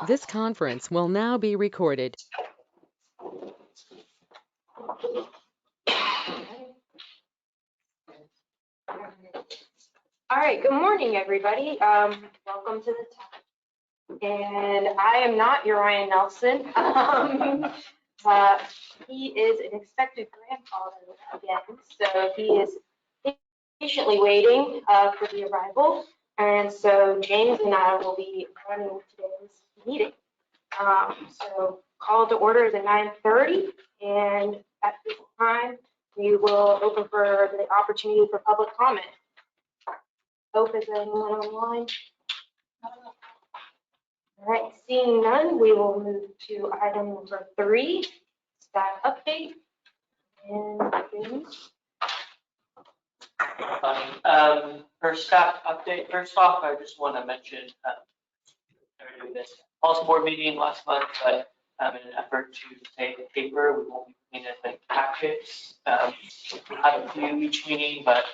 This conference will now be recorded. All right, good morning, everybody. Welcome to the talk. And I am not Uriah Nelson. He is an expected grandfather again, so he is patiently waiting for the arrival. And so James and I will be running today's meeting. So call to order is at 9:30, and at this time, we will open for the opportunity for public comment. Hope is anyone online? All right, seeing none, we will move to item number 3, staff update. And James. For staff update, first off, I just want to mention, we were doing this policy board meeting last month, but in an effort to save the paper, we won't be putting as many packets. We'll have a few each meeting, but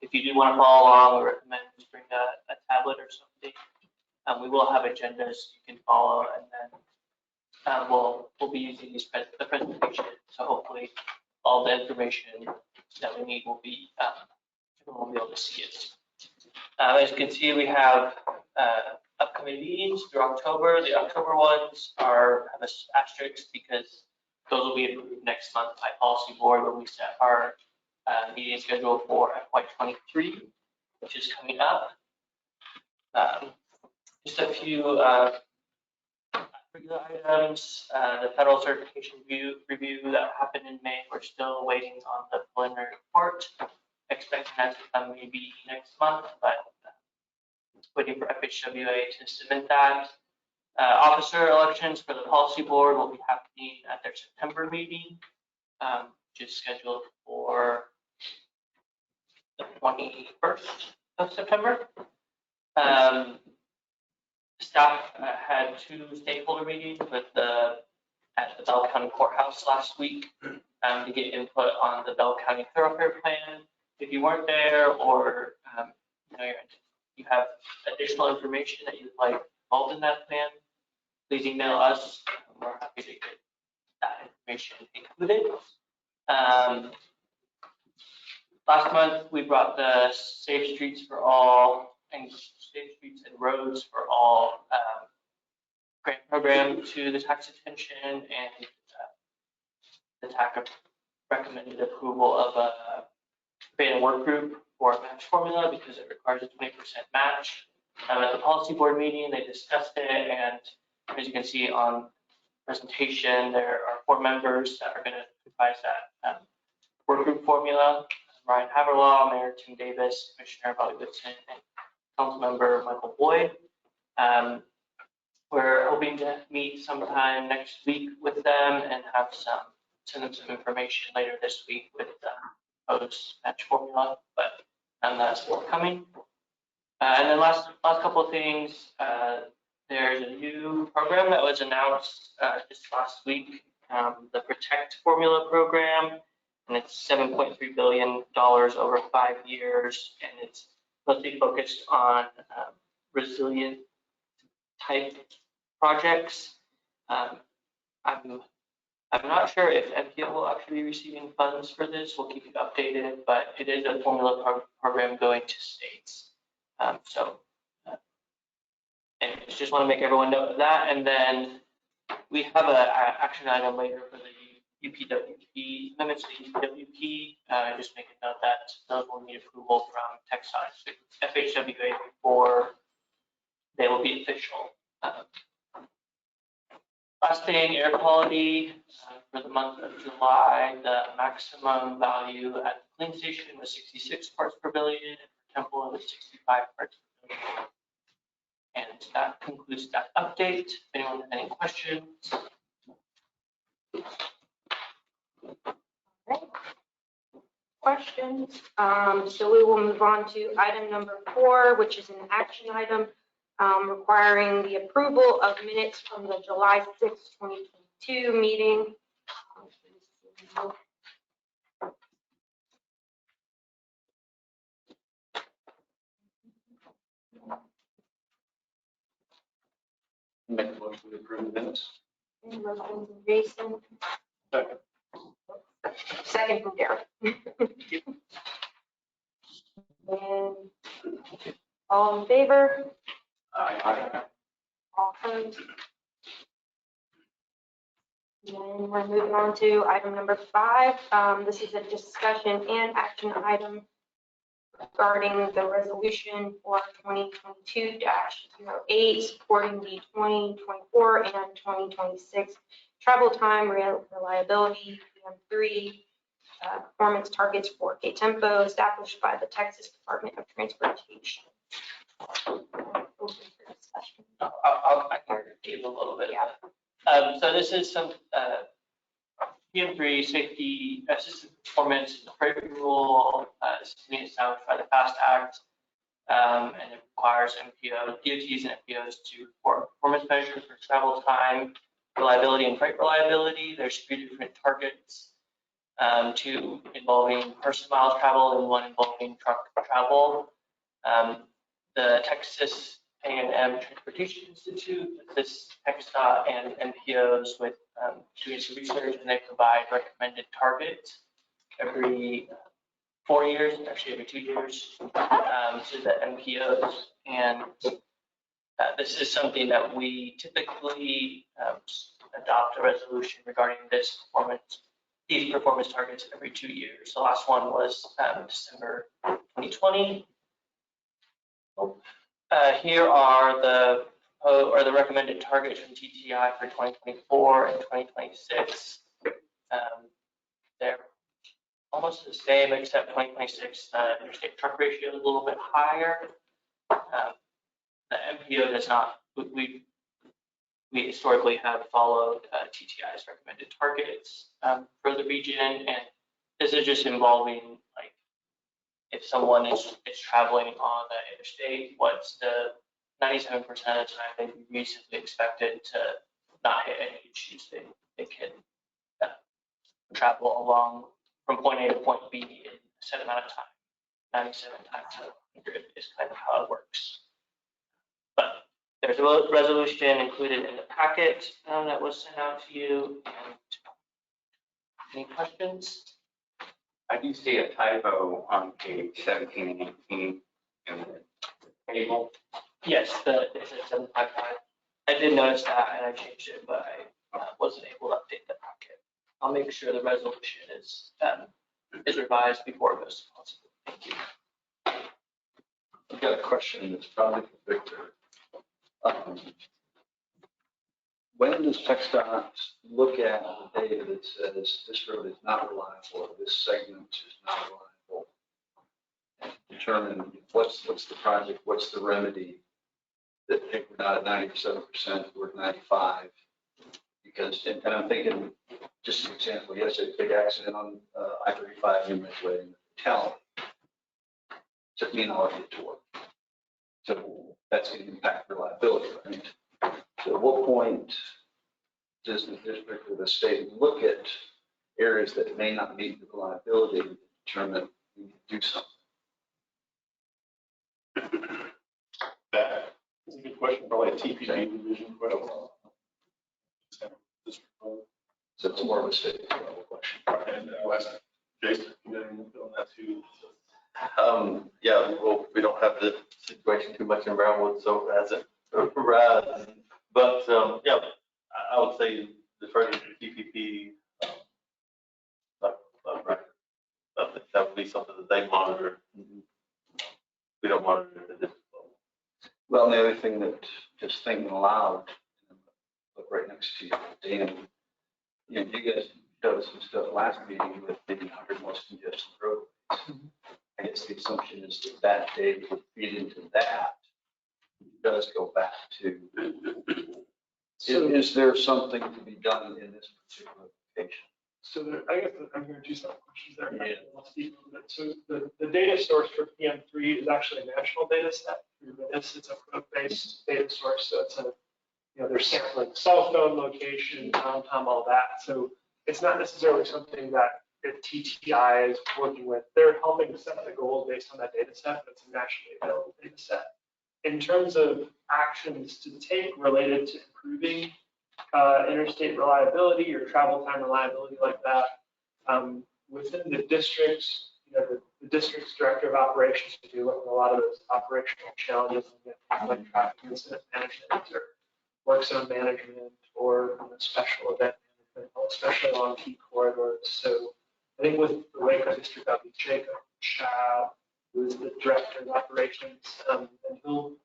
if you do want to follow along, we recommend just bring a tablet or something. We will have agendas you can follow, and then we'll be using the presentation. So hopefully, all the information that we need will be everyone will be able to see it. As you can see, we have upcoming meetings through October. The October ones have an asterisk because those will be approved next month by policy board when we set our meeting schedule for FY23, which is coming up. Just a few regular items. The federal certification review that happened in May, we're still waiting on the preliminary report. Expecting that to come maybe next month, but waiting for FHWA to submit that. Officer elections for the policy board will be happening at their September meeting, which is scheduled for the 21st of September. Staff had 2 stakeholder meetings at the Bell County Courthouse last week to get input on the Bell County Thoroughfare Plan. If you weren't there, or you have additional information that you'd like involved in that plan, please email us. We're happy to get that information included. Last month, we brought the Safe Streets for All and Safe Streets and Roads for All grant program to the tax attention, and the TAC recommended approval of a beta work group for a match formula because it requires a 20% match. At the policy board meeting, they discussed it, and as you can see on the presentation, there are 4 members that are going to comprise that work group formula. Ryan Haverlaw, Mayor Tim Davis, Commissioner Bobby Whitson, and Councilmember Michael Boyd. We're hoping to meet sometime next week with them and send them some information later this week with proposed match formula, but that's forthcoming. And then last couple of things, there's a new program that was announced just last week, the Protect Formula program, and it's $7.3 billion over 5 years, and it's mostly focused on resilient type projects. I'm not sure if MPO will actually be receiving funds for this. We'll keep you updated, but it is a formula program going to states. And just want to make everyone know of that. And then we have an action item later for the UPWP, amendments to the UPWP. Just make a note that those will need approval from Texas FHWA before they will be official. Last thing, air quality for the month of July, the maximum value at the Killeen station was 66 parts per billion, and for Temple it was 65 parts per billion. And that concludes that update. If anyone has any questions. Okay. Questions? So we will move on to item number 4, which is an action item requiring the approval of minutes from the July 6, 2022 meeting. Make a motion to approve the minutes. And motion from Jason, Second. second from Derek. And all in favor? Aye. All opposed? And then we're moving on to item number 5. This is a discussion and action item regarding the resolution for 2022-08, supporting the 2024 and 2026 travel time reliability PM3 performance targets for KTMPO established by the Texas Department of Transportation. Open for discussion. I can give a little bit of that. So this is some PM3 safety system performance and freight rule. This is being established by the FAST Act, and it requires DOTs and MPOs to report performance measures for travel time, reliability, and freight reliability. There's 3 different targets, 2 involving person miles travel and 1 involving truck travel. The Texas A&M Transportation Institute, this TxDOT and MPOs with doing some research, and they provide recommended targets every 4 years, actually every 2 years, to the MPOs. And this is something that we typically adopt a resolution regarding these performance targets every 2 years. The last one was December 2020. Here are the recommended targets from TTI for 2024 and 2026. They're almost the same, except 2026 interstate truck ratio is a little bit higher. The MPO does not. We historically have followed TTI's recommended targets for the region, and this is just involving like if someone is traveling on the interstate, what's the 97% of the time they'd be reasonably expected to not hit any issues. They can travel along from point A to point B in a set amount of time. 97 times 100 is kind of how it works. But there's a resolution included in the packet that was sent out to you. And any questions? I do see a typo on page 17 and 18 in the table. Yes, it's a 755. I did notice that and I changed it, but I wasn't able to update the packet. I'll make sure the resolution is revised before it goes to council. Thank you. I've got a question that's probably for Victor. When does TxDOT look at the data that says this road is not reliable, or this segment is not reliable, and determine what's the project, what's the remedy that if we're not at 97%, we're at 95%? Because, and I'm thinking, just an example, yesterday, big accident on I-35 in Midway in the town. Took me an hour to get to work. So that's going to impact reliability, right? So at what point does the district or the state look at areas that may not meet the reliability and determine we need to do something? That is a good question, probably a TPD division question. So it's more of a state level question. And I'll ask Jason, you got any input on that too? Yeah, well, we don't have the situation too much in Brownwood, so as it arises. But yeah, I would say defer to the TPP. Right. I think that would be something that they monitor. We don't monitor it at this level. Well, and the other thing that, just thinking aloud, look right next to you, Dan, you know, you guys showed some stuff last meeting with the 100 most congested roadways. I guess the assumption is that that data would feed into that. It does go back to, is there something to be done in this particular location? So I guess I'm hearing two separate questions there. Yeah. So the data source for PM3 is actually a national data set. It's a code-based data source, so it's they're sampling cell phone location, downtime, all that. So it's not necessarily something that if TTI is working with. They're helping to set the goals based on that data set, but it's a nationally available data set. In terms of actions to take related to improving interstate reliability or travel time reliability like that. Within the districts, the district's director of operations to do with a lot of those operational challenges like traffic incident management or work zone management or special event management, especially along key corridors. So I think with the Waco district, that'll be Jacob Chow, who is the director of operations, and he'll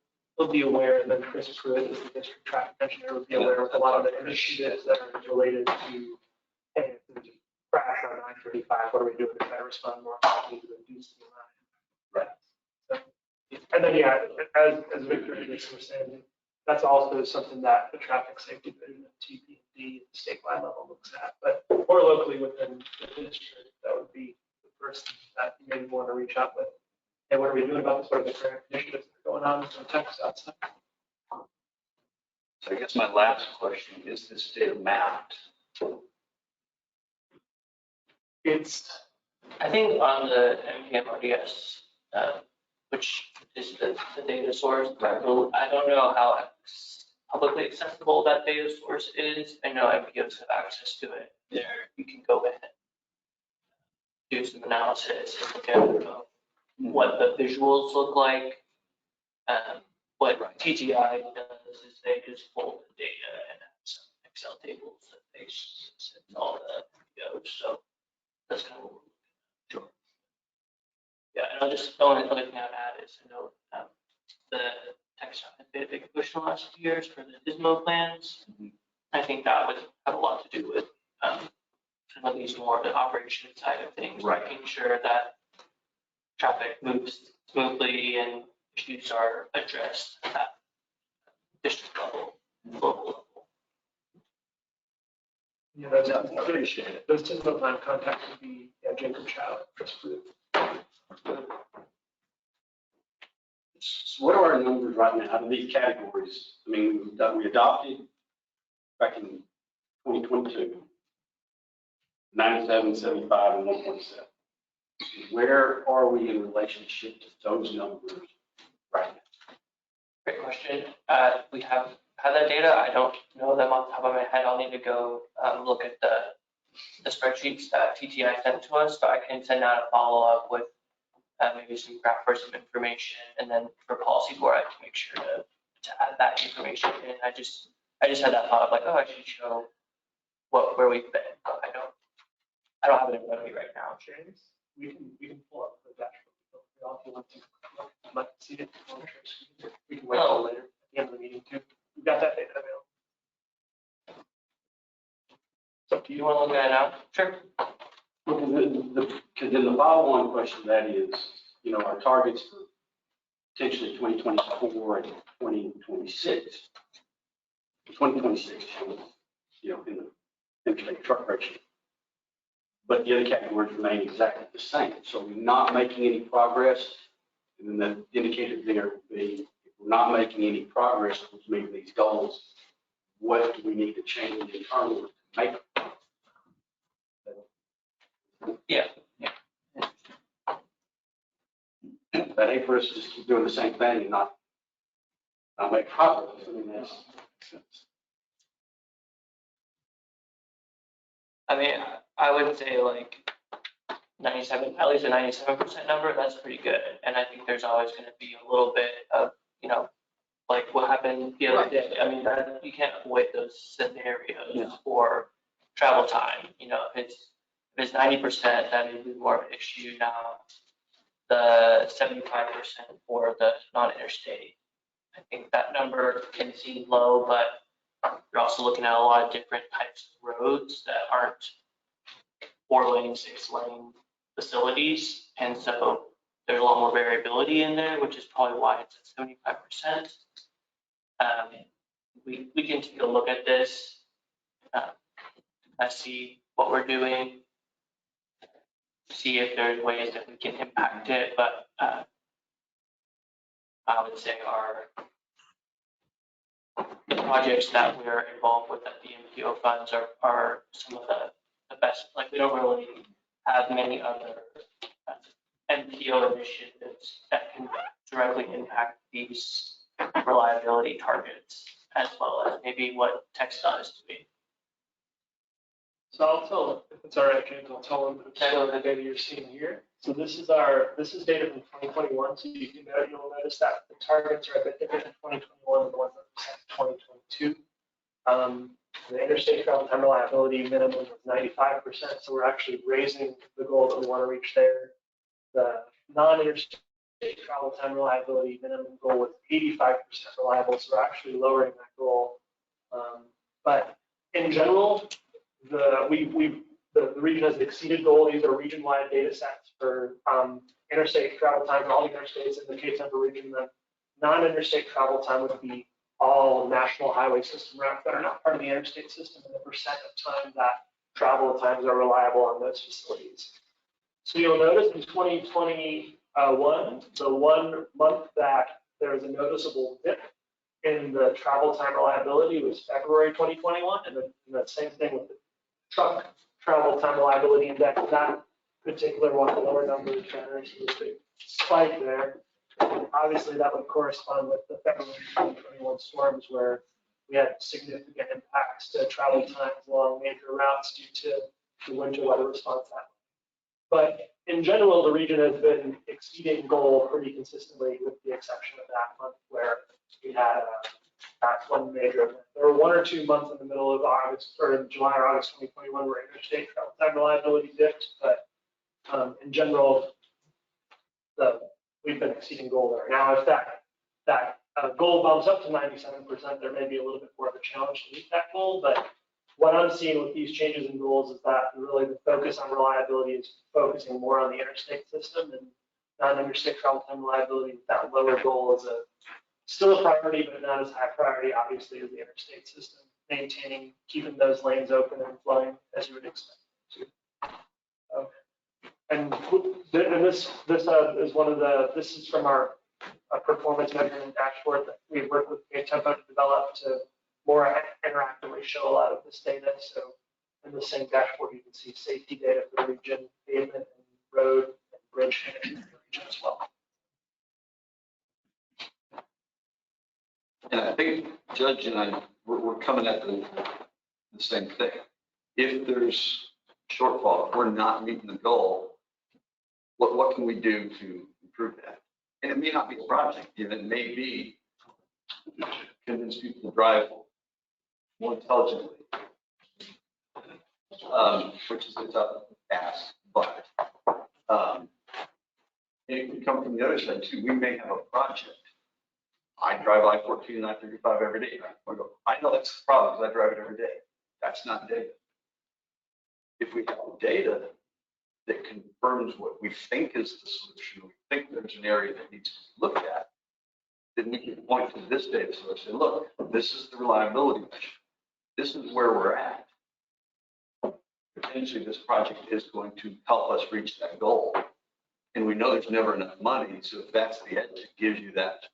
be aware, and then Chris Pruitt is the district traffic engineer, will be aware of a lot of the initiatives that are related to, hey, if there's a crash on 935, what are we doing to try to respond more quickly to reduce the amount of impact? So, and then, yeah, as Victor and Lisa were saying, that's also something that the traffic safety division of TPD at the statewide level looks at, but more locally within the district, that would be the person that you maybe want to reach out with. Hey, what are we doing about this? What are the current initiatives that are going on in Texas outside? So I guess my last question, is this data mapped? It's, I think on the MPO-TxDOT, which is the data source, I don't know how publicly accessible that data source is. I know MPOs have access to it. There, you can go in and do some analysis and look at what the visuals look like. What TTI does is they just pull the data and have some Excel tables that they send all the MPOs. So that's kind of what we're looking at. Sure. Yeah, and I'll just, the only other thing I'd add is, I know the Texas has made a big push in the last few years for the DISMO plans. I think that would have a lot to do with some of these more the operation side of things, making sure that traffic moves smoothly and issues are addressed at district level, local level. yeah, that's, I appreciate it. Those typical time contact would be Jacob Chow, Chris Pruitt. So what are our numbers right now out of these categories? I mean, that we adopted back in 2022, 97, 75, and 1.7. Where are we in relationship to those numbers right now? Great question. We have that data. I don't know them off the top of my head. I'll need to go look at the spreadsheets that TTI sent to us, but I can send out a follow-up with maybe some graph for some information, and then for policy board, I can make sure to add that information in. I just had that thought of like, oh, I should show where we've been, but I don't have it in front of me right now. James, we can pull up the dashboard. We also want to like to see it. We can wait till later at the end of the meeting too. We've got that data available. So Do you want to look at it now? Sure. Because then the follow-on question to that is, our targets for potentially 2024 and 2026. 2026 shows, in the interstate truck ratio. But the other categories remain exactly the same. So we're not making any progress. And then the indicator there would be, if we're not making any progress towards meeting these goals, what do we need to change internally to make it? Yeah. That ain't for us to just keep doing the same thing and not make progress. I mean, that's sense. I mean, I would say like 97, at least a 97% number, that's pretty good. And I think there's always going to be a little bit of, like what happened the other day. I mean, you can't avoid those scenarios for travel time. If it's 90%, that may be more of an issue now. The 75% for the non-interstate, I think that number can seem low, but you're also looking at a lot of different types of roads that aren't 4-lane, 6-lane facilities. And so there's a lot more variability in there, which is probably why it's at 75%. We can take a look at this, see what we're doing, see if there's ways that we can impact it. But I would say the projects that we're involved with at the MPO funds are some of the best. Like, we don't really have many other MPO initiatives that can directly impact these reliability targets. as well as maybe what TxDOT is doing. So I'll tell them, if it's all right, James, I'll tell them the data you're seeing here. So this is data from 2021. So you'll notice that the targets are a bit different in 2021 than the ones that we set in 2022. The interstate travel time reliability minimum was 95%. So we're actually raising the goal that we want to reach there. The non-interstate travel time reliability minimum goal was 85% reliable. So we're actually lowering that goal. But in general, the region has exceeded goal. These are region-wide data sets for interstate travel time for all the interstates in the KTMPO region. The non-interstate travel time would be all national highway system routes that are not part of the interstate system, and the percent of time that travel times are reliable on those facilities. So you'll notice in 2021, the 1 month that there was a noticeable dip in the travel time reliability was February 2021, and the same thing with the truck travel time reliability index. That particular one, the lower numbers, there's a big spike there. Obviously, that would correspond with the February 2021 storms where we had significant impacts to travel times along major routes due to the winter weather response that way. But in general, the region has been exceeding goal pretty consistently, with the exception of that month where we had that one major event. There were 1 or 2 months in the middle of August, or in July or August 2021, where interstate travel time reliability dipped. But in general, we've been exceeding goal there. Now, if that goal bumps up to 97%, there may be a little bit more of a challenge to meet that goal. But what I'm seeing with these changes in goals is that really the focus on reliability is focusing more on the interstate system, and non-interstate travel time reliability with that lower goal is still a priority, but not as high priority, obviously, as the interstate system, keeping those lanes open and flowing as you would expect to. And this is from our performance measurement dashboard that we've worked with KTMPO to develop to more interactively show a lot of this data. So in the same dashboard, you can see safety data for the region, pavement and road and bridge connection for the region as well. And I think Judge and I, we're coming at the same thing. If there's shortfall, if we're not meeting the goal, what can we do to improve that? And it may not be a project, it may be convince people to drive more intelligently, which is a tough ask, but it can come from the other side too. We may have a project. I drive I-14 and I-35 every day. I know that's the problem because I drive it every day. That's not data. If we have data that confirms what we think is the solution, we think there's an area that needs to be looked at, then we can point to this data source and say, look, this is the reliability measure. This is where we're at. Potentially, this project is going to help us reach that goal. And we know there's never enough money. So if that's the edge, it gives you that,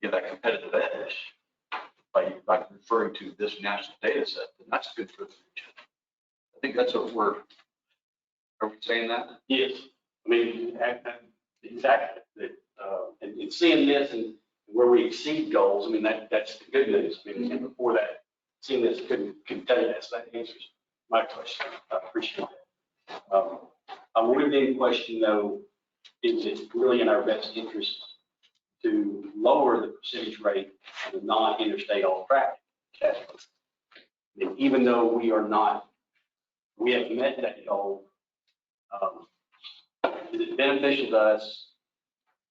that competitive edge by referring to this national data set, then that's good for the region. I think that's what are we saying that? Yes. I mean, exactly. And seeing this and where we exceed goals, I mean, that's the good news. I mean, and before that, seeing this couldn't tell you that, so that answers my question. I appreciate that. I wanted to question, though, is it really in our best interest to lower the percentage rate of the non-interstate all-traffic categories? I mean, even though we have met that goal, is it beneficial to us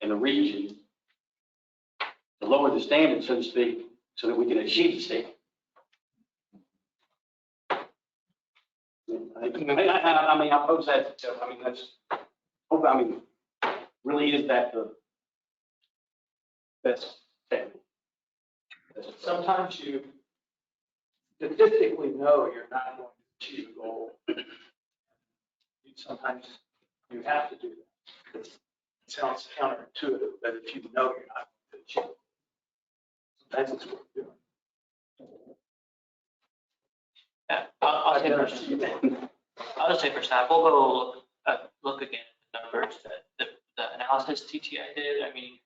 in the region to lower the standard, so to speak, so that we can achieve the standard? I mean, I pose that. I mean, really, is that the best standard? Sometimes you statistically know you're not going to achieve a goal. Sometimes you have to do that. It sounds counterintuitive, but if you know you're not going to achieve it, sometimes it's worth doing. Yeah, I'll just say for staff, we'll go look again at the numbers that the analysis TTI did. I mean,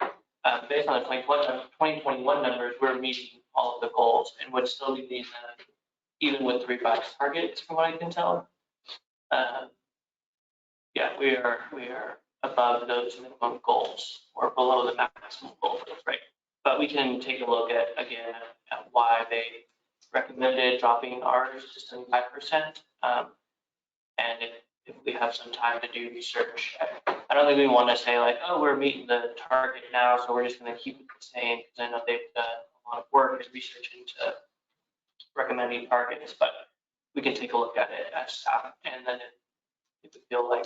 based on the 2021 numbers, we're meeting all of the goals and would still be meeting them even with the revised targets, from what I can tell. Yeah, we are above those minimum goals or below the maximum goal for the rate. But we can take a look at, again, at why they recommended dropping ours to 75%. And if we have some time to do research, I don't think we want to say like, oh, we're meeting the target now, so we're just going to keep it the same, because I know they've done a lot of work and research into recommending targets, but we can take a look at it as staff, and then if we feel like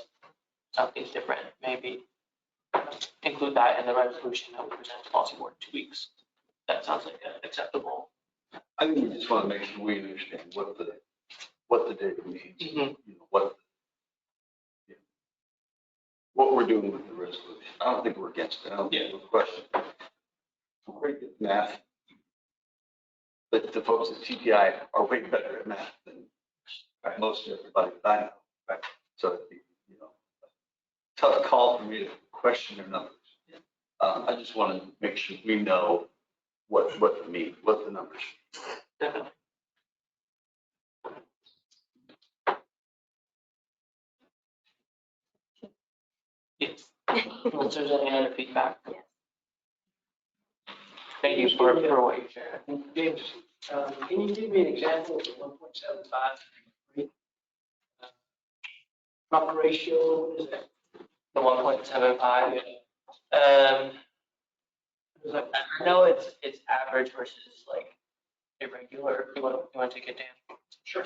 something's different, maybe include that in the resolution that we present to policy board in 2 weeks. That sounds like an acceptable. I think we just want to make sure we understand what the data means, Mhm. you know, what we're doing with the resolution. I don't think we're against it. I don't think we're questioning. We're great at math. But the folks at TPI are way better at math than most everybody that I know. Right. So it'd be, you know, tough call for me to question their numbers. I just want to make sure we know what the numbers. Definitely. Yes. Unless there's any other feedback. Yes. Thank you for what you shared. James, can you give me an example of the 1.75? Truck ratio, what is that? The 1.75. I know it's average versus like irregular. You want to take it down? Sure.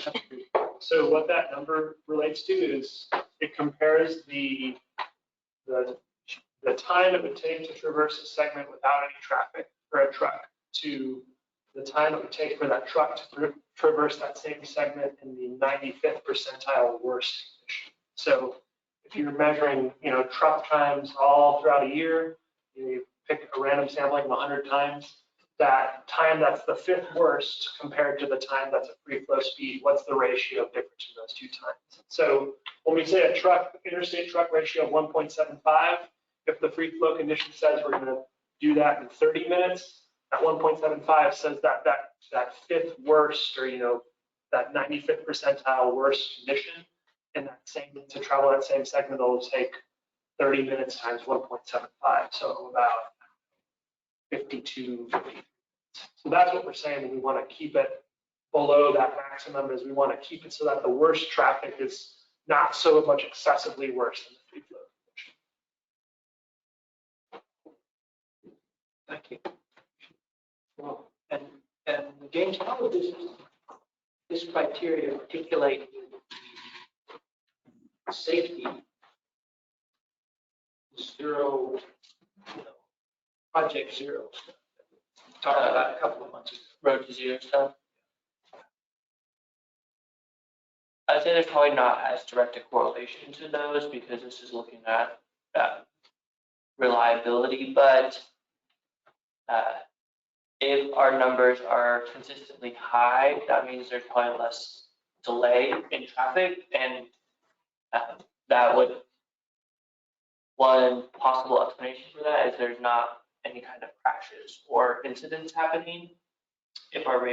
So what that number relates to is it compares the time it would take to traverse a segment without any traffic for a truck to the time it would take for that truck to traverse that same segment in the 95th percentile worst condition. So if you're measuring, you know, truck times all throughout a year, you pick a random sampling of 100 times, that time that's the 5th worst compared to the time that's a free flow speed, what's the ratio of difference in those two times? So when we say a interstate truck ratio of 1.75, if the free flow condition says we're going to do that in 30 minutes, that 1.75 says that 5th worst, or, you know, that 95th percentile worst condition, and to travel that same segment, it'll take 30 minutes times 1.75, so about 52, 50. So that's what we're saying. We want to keep it below that maximum, is we want to keep it so that the worst traffic is not so much excessively worse than the free flow condition. Thank you. Well, and James, how would this criteria articulate safety zero, you know, project zero stuff that we talked about a couple of months ago? Road to zero stuff. I'd say there's probably not as direct a correlation to those, because this is looking at reliability, but if our numbers are consistently high, that means there's probably less delay in traffic, and that would, one possible explanation for that is there's not any kind of crashes or incidents happening if we're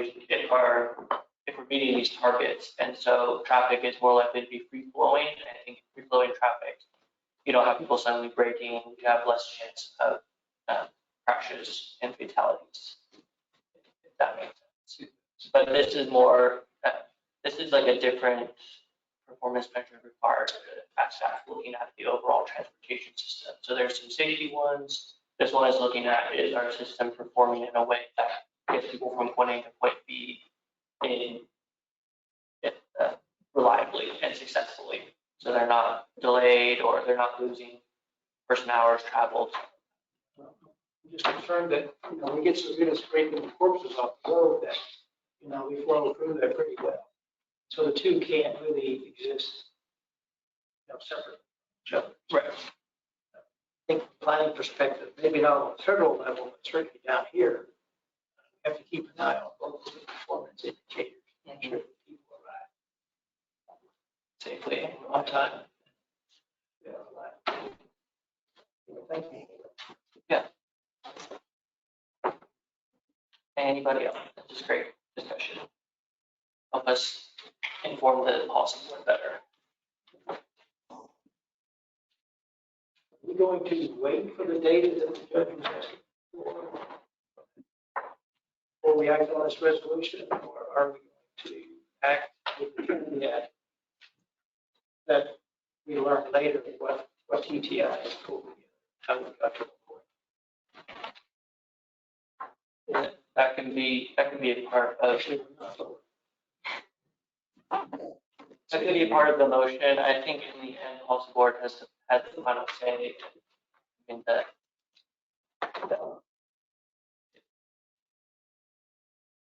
meeting these targets, and so traffic is more likely to be free flowing. And I think free flowing traffic, you don't have people suddenly braking, you have less chance of crashes and fatalities, if that makes sense. But this is more, this is like a different performance measure required at staff looking at the overall transportation system. So there's some safety ones. This one is looking at, is our system performing in a way that gets people from point A to point B reliably and successfully. So they're not delayed, or they're not losing person hours traveled. I'm just concerned that, you know, we get so good at scraping the corpses off the road that, you know, we flow through there pretty well. So the two can't really exist, you know, separate from each other. Right. I think from a planning perspective, maybe not on a federal level, but certainly down here, we have to keep an eye on both of the performance indicators. Make sure that people arrive Safely on time. Yeah, right. Thank you. Yeah. Anybody else? is great discussion. Help us inform the policy board better. We're going to wait for the data that the judge was asking for before we act on this resolution, or are we going to act with the caveat that we learn later what TTI is pulled together, how we got to the point? That can be a part of the motion. I think in the end, policy board has the final say. I mean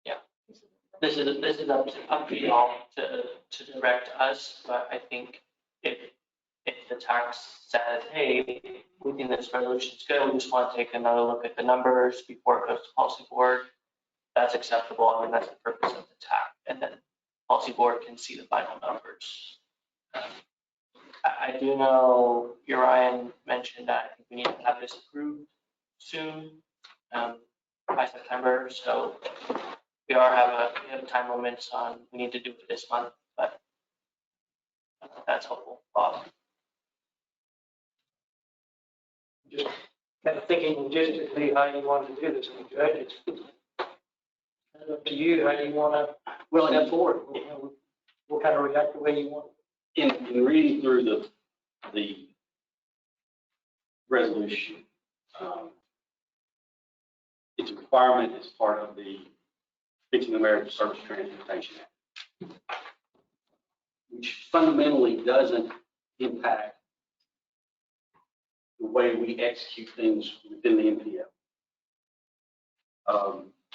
yeah, this is up to y'all to direct us. But I think if the tax says, hey, we think this resolution is good, we just want to take another look at the numbers before it goes to policy board, that's acceptable. I mean, that's the purpose of the tax, and then policy board can see the final numbers. I do know Urian mentioned that I think we need to have this approved soon, by September. So we have time limits on, we need to do it this month, but that's helpful. Bob. Just kind of thinking logistically how you want to do this, and judge, it's kind of up to you, how you want to step forward. We'll kind of react the way you want. In reading through the resolution, it's a requirement as part of the Fixing American Surface Transportation Act, which fundamentally doesn't impact the way we execute things within the MPO.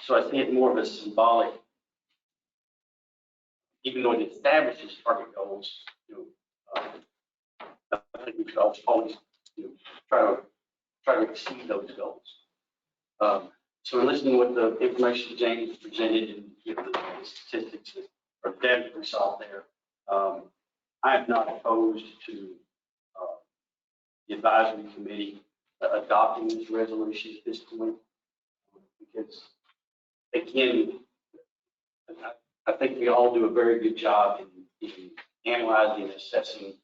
So I see it more of a symbolic, even though it establishes target goals, I think we should always try to exceed those goals. So in listening to what the information James presented and the statistics or the data we saw there, I am not opposed to the advisory committee adopting this resolution at this point, because again, I think we all do a very good job in analyzing and assessing,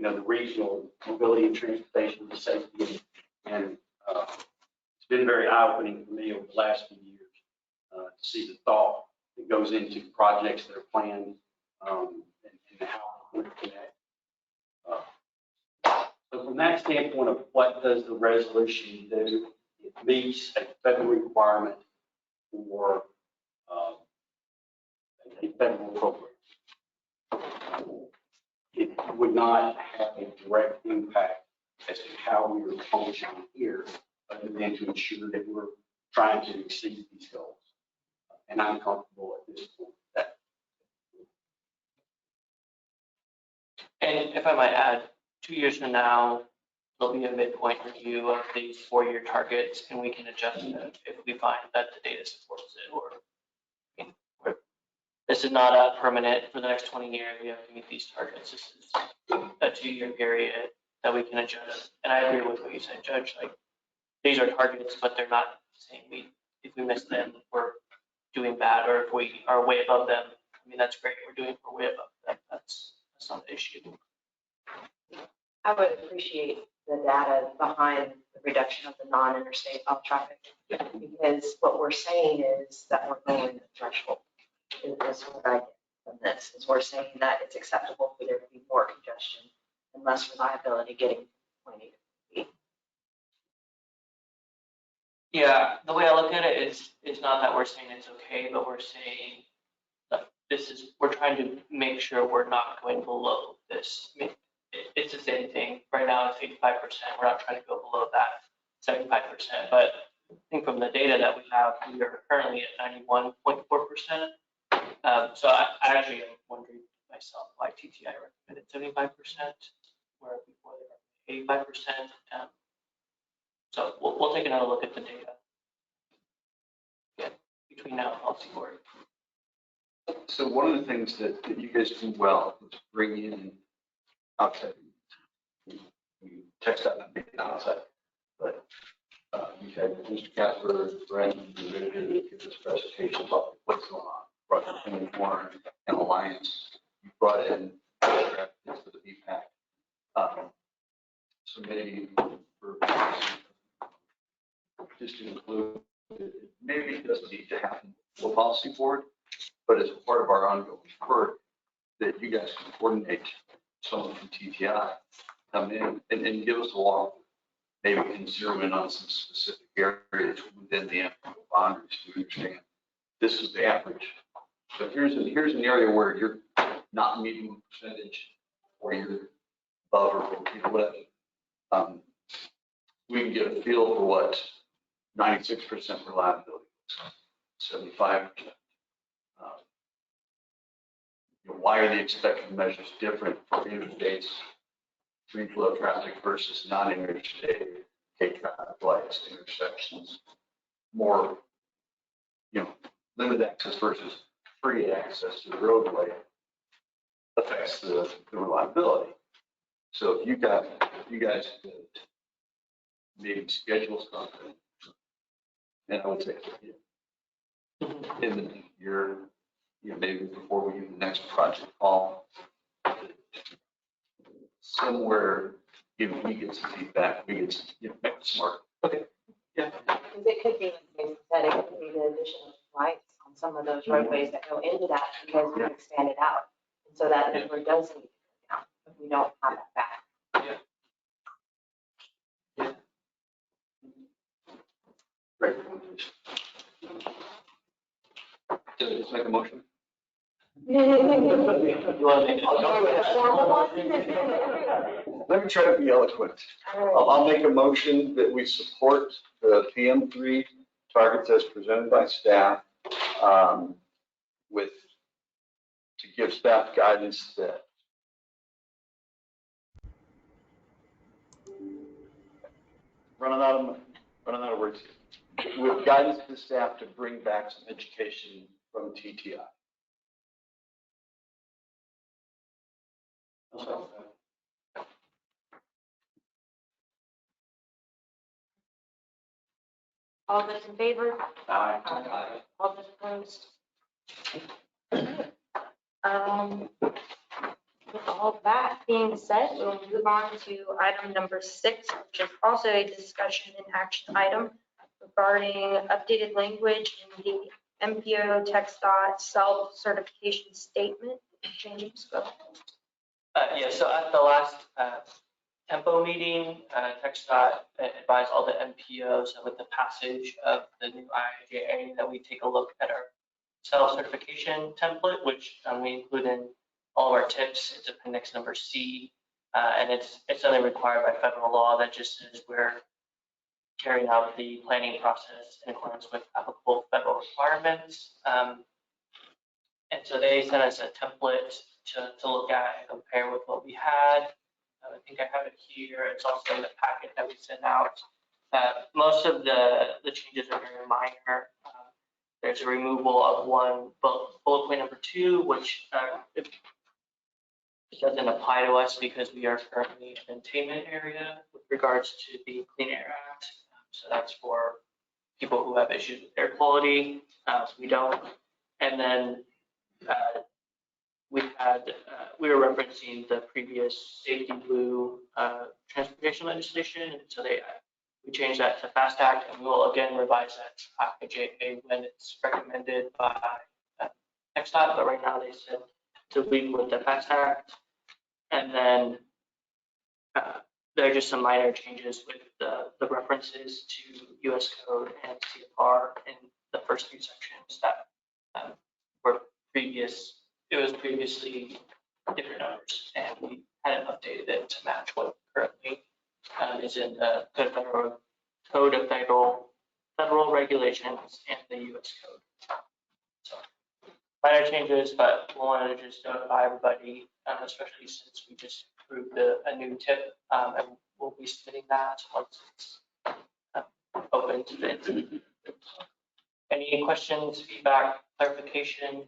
the regional mobility and transportation, the safety, and it's been very eye-opening for me over the last few years to see the thought that goes into projects that are planned and how we connect. So from that standpoint of what does the resolution do, it meets a federal requirement for a federal program. It would not have a direct impact as to how we are functioning here, other than to ensure that we're trying to exceed these goals. And I'm comfortable at this point with that. And if I might add, 2 years from now, there'll be a midpoint review of these 4-year targets, and we can adjust them if we find that the data supports it. Or this is not a permanent for the next 20 years. We have to meet these targets. This is a 2-year period that we can adjust. And I agree with what you said, Judge. Like, these are targets, but they're not saying if we miss them, we're doing bad, or if we are way above them. I mean, that's great. We're way above them. That's not an issue. I would appreciate the data behind the reduction of the non-interstate health traffic, because what we're saying is that we're lowering the threshold. Is what I get from this, is we're saying that it's acceptable for there to be more congestion and less reliability getting from point A to B. Yeah, the way I look at it is not that we're saying it's okay, but we're saying that we're trying to make sure we're not going below this. I mean, it's the same thing. Right now it's 85%. We're not trying to go below that 75%. But I think from the data that we have, we are currently at 91.4%. So I actually am wondering myself why TTI recommended 75%, where before they were 85%. So we'll take another look at the data between now and policy board. So one of the things that you guys do well is bring in outside. TxDOT not being outside, but You had Mr. Casper, Brandon, who really did give this presentation about what's going on. Brought the Killeen Corner and Alliance. You brought in for the BPAC. So maybe for just to include, maybe it doesn't need to happen for policy board, but as part of our ongoing work, that you guys can coordinate someone from TTI, come in and give us a walk. Maybe we can zero in on some specific areas within the MPO boundaries to understand this is the average. But here's an area where you're not meeting the percentage or you're above or whatever. We can get a feel for what 96% reliability is, 75%. Why are the expected measures different for interstate free flow traffic versus non-interstate K traffic lights, intersections? More, limited access versus free access to the roadway affects the reliability. So if you guys could maybe schedule something, and I would say, in the year, maybe before we do the next project call, somewhere, we get some feedback, we get some, make it smart. Okay. Yeah. Because it could be, like Jason said, it could be the addition of lights on some of those roadways that go into that because we expand it out. And so that number does need to go down if we don't have that back. Great. Did I just make a motion? You want to make Let me try to be eloquent. I'll make a motion that we support the PM3 targets as presented by staff, to give staff guidance that running out of words here. With guidance to staff to bring back some education from TTI. All those in favor? Aye. All those opposed? With all that being said, we'll move on to item number 6, which is also a discussion and action item regarding updated language in the MPO-TxDOT self-certification statement. James, go ahead. So at the last Tempo meeting, TxDOT advised all the MPOs that with the passage of the new IIJA that we take a look at our self-certification template, which we include in all of our tips. It's appendix number C, and it's only required by federal law that just says we're carrying out the planning process in accordance with applicable federal requirements. And so they sent us a template to look at and compare with what we had. I think I have it here. It's also in the packet that we sent out. Most of the changes are very minor. There's a removal of one bullet point number 2, which it doesn't apply to us because we are currently an attainment area with regards to the Clean Air Act. So that's for people who have issues with air quality. We don't. And then we were referencing the previous safety blue transportation legislation, and so we changed that to FAST Act, and we will again revise that IIJA when it's recommended by TxDOT. But right now they said to leave with the FAST Act, and then there are just some minor changes with the references to US Code and CFR in the first 3 sections that were previous. It was previously different numbers, and we hadn't updated it to match what currently is in the Code of Federal Regulations and the U.S. Code. So minor changes, but we wanted to just notify everybody, especially since we just approved a new tip, and we'll be submitting that once it's open to bid. Any questions, feedback, clarification?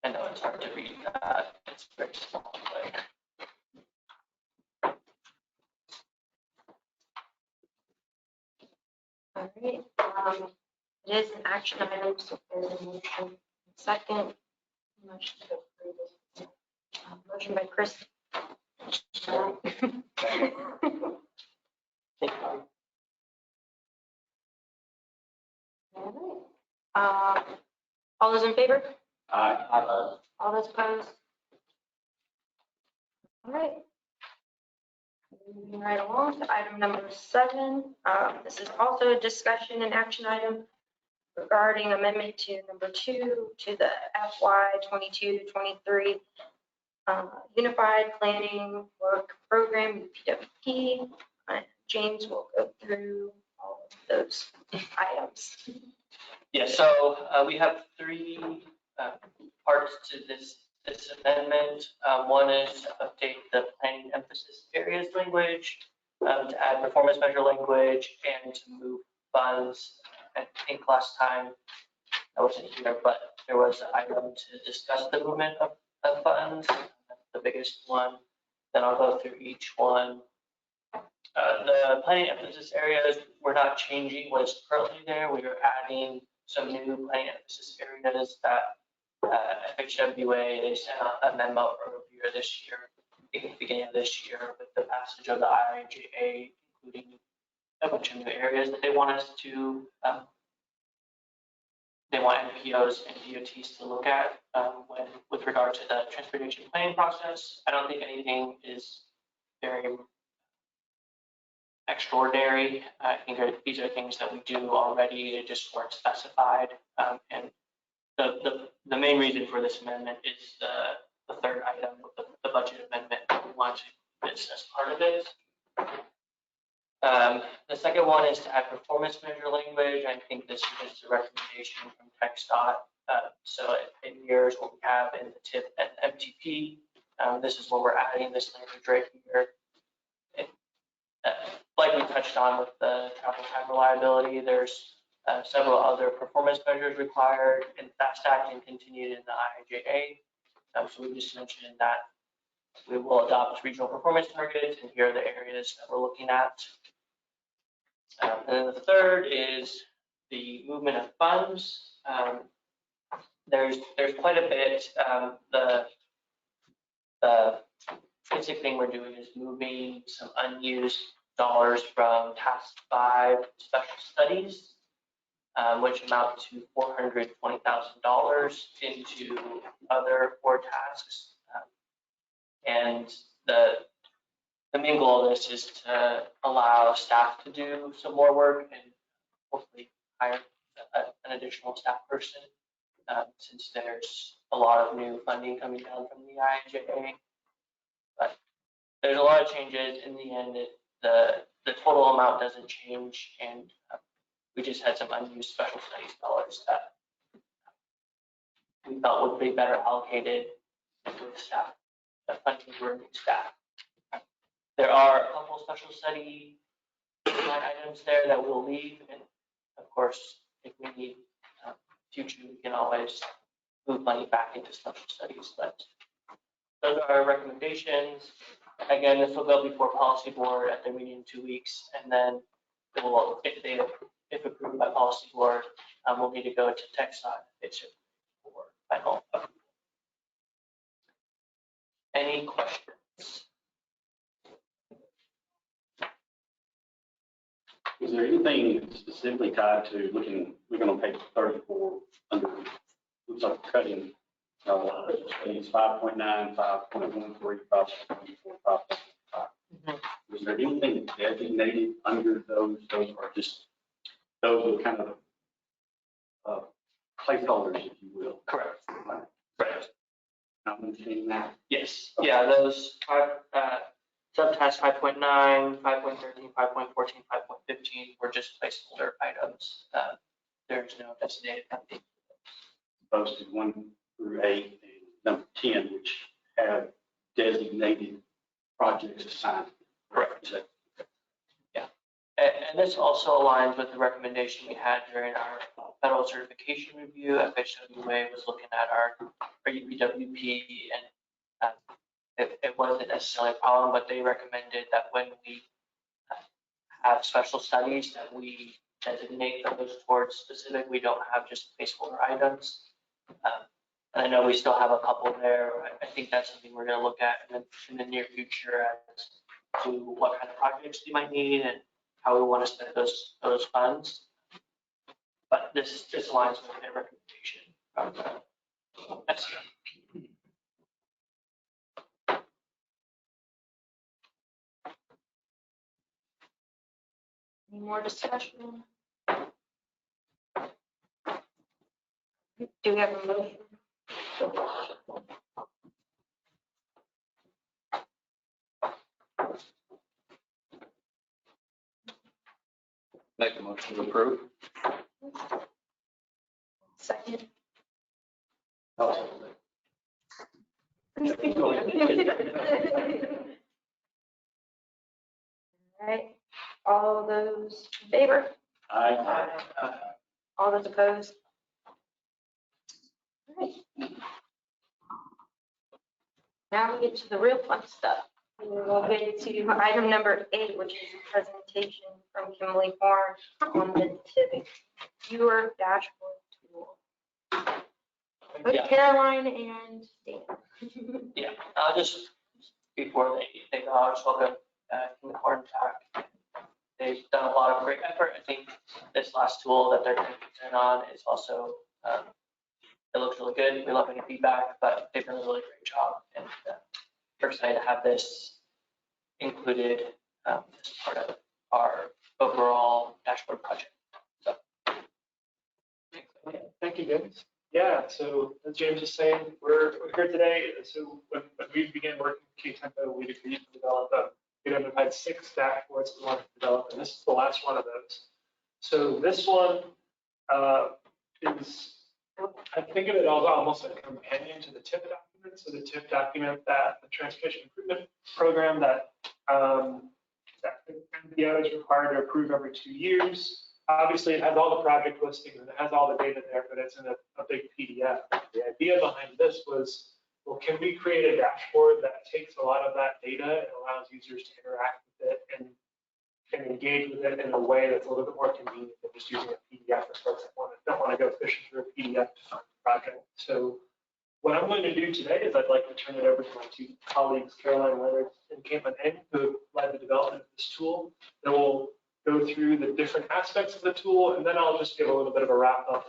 I know it's hard to read that. It's very small. All right, it is an action item, so there's a motion. Second, motion to approve it. Motion by Chris. All those in favor? Aye. All those opposed? All right. Moving right along to item number 7. This is also a discussion and action item regarding amendment to number 2 to the FY 22-23 Unified Planning Work Program, UPWP. James will go through all of those items. Yeah, so we have 3 parts to this amendment. One is to update the planning emphasis areas language, to add performance measure language, and to move funds. I think last time I wasn't here, but there was an item to discuss the movement of funds. That's the biggest one. Then I'll go through each one. The planning emphasis areas, we're not changing what is currently there. We are adding some new planning emphasis areas that FHWA, they sent out a memo earlier this year, I think at the beginning of this year, with the passage of the IIJA, including a bunch of new areas that they want us to, they want MPOs and DOTs to look at with regard to the transportation planning process. I don't think anything is very extraordinary. I think these are things that we do already, they just weren't specified. And the main reason for this amendment is the third item, the budget amendment. We want to do this as part of it. The second one is to add performance measure language. I think this is just a recommendation from TxDOT. So it mirrors what we have in the TIP and MTP. This is what we're adding this language right here. Like we touched on with the travel time reliability, there's several other performance measures required, and fast acting continued in the IIJA. So we just mentioned that we will adopt regional performance targets, and here are the areas that we're looking at. And then the third is the movement of funds. There's quite a bit. The basic thing we're doing is moving some unused dollars from task 5 special studies, which amount to $420,000 into other 4 tasks. And the main goal of this is to allow staff to do some more work and hopefully hire an additional staff person, since there's a lot of new funding coming down from the IIJA. But there's a lot of changes. In the end, the total amount doesn't change, and we just had some unused special studies dollars that we felt would be better allocated with staff, funding for new staff. There are a couple special study line items there that we'll leave, and of course, if we need future, we can always move money back into special studies. But those are our recommendations. Again, this will go before policy board at their meeting in 2 weeks, and then it will, if approved by policy board, we'll need to go to TxDOT for final approval. Any questions? Is there anything specifically tied to looking on page 34 under, looks like cutting, studies 5.9, 5.13, 5.14, 5.5. Was there anything designated under those are just, those are kind of placeholders, if you will? Correct. Correct. I'm understanding that. Yes. Yeah, those subtasks 5.9, 5.13, 5.14, 5.15 were just placeholder items. There's no designated funding. Opposed to 1 through 8 and number 10, which have designated projects assigned. Correct. Yeah. And this also aligns with the recommendation we had during our federal certification review. FHWA was looking at our UPWP, and it wasn't necessarily a problem, but they recommended that when we have special studies, that we designate those towards specific. We don't have just placeholder items. And I know we still have a couple there. I think that's something we're going to look at in the near future as to what kind of projects you might need and how we want to spend those funds. But this aligns with their recommendation from the SEO. Any more discussion? Do we have a motion? Make a motion to approve. Second. All right, all those in favor? Aye. All those opposed? All right. Now we get to the real fun stuff. We'll get to item number 8, which is a presentation from Kimberly Horn on the TIP viewer dashboard tool. With Yeah. Caroline and Dan. Yeah, just before they go, I'll just welcome Killeen-Temple back. They've done a lot of great effort. I think this last tool that they're going to present on is also, it looks really good. We love any feedback, but they've done a really great job. And we're excited to have this included as part of our overall dashboard project. So. Thank you, James. Yeah, so as James was saying, we're here today. So when we began working with KTMPO, we agreed to develop we identified 6 dashboards we wanted to develop, and this is the last one of those. So this one is, I think of it as almost a companion to the TIP document. So the TIP document, that the Transportation Improvement Program that MPO is required to approve every 2 years. Obviously, it has all the project listings and it has all the data there, but it's in a big PDF. The idea behind this was, well, can we create a dashboard that takes a lot of that data and allows users to interact with it and engage with it in a way that's a little bit more convenient than just using a PDF for folks that don't want to go fishing through a PDF to find the project. So what I'm going to do today is I'd like to turn it over to my 2 colleagues, Caroline Leonard and Caitlin Ng, who led the development of this tool. Then we'll go through the different aspects of the tool, and then I'll just give a little bit of a wrap up.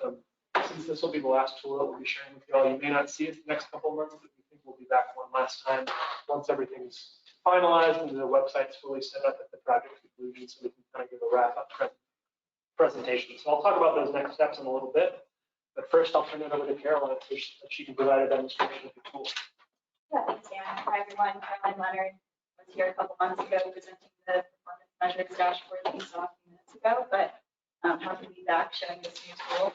Since this will be the last tool that we'll be sharing with you all, you may not see it the next couple of months, but we think we'll be back one last time once everything's finalized and the website's fully set up at the project conclusion, so we can kind of give a wrap up presentation. So I'll talk about those next steps in a little bit, but first I'll turn it over to Caroline so she can provide a demonstration of the tool. Yeah, thanks, Dan. Hi, everyone. Caroline Leonard was here a couple months ago presenting the performance metrics dashboard that you saw a few minutes ago, but happy to be back showing this new tool.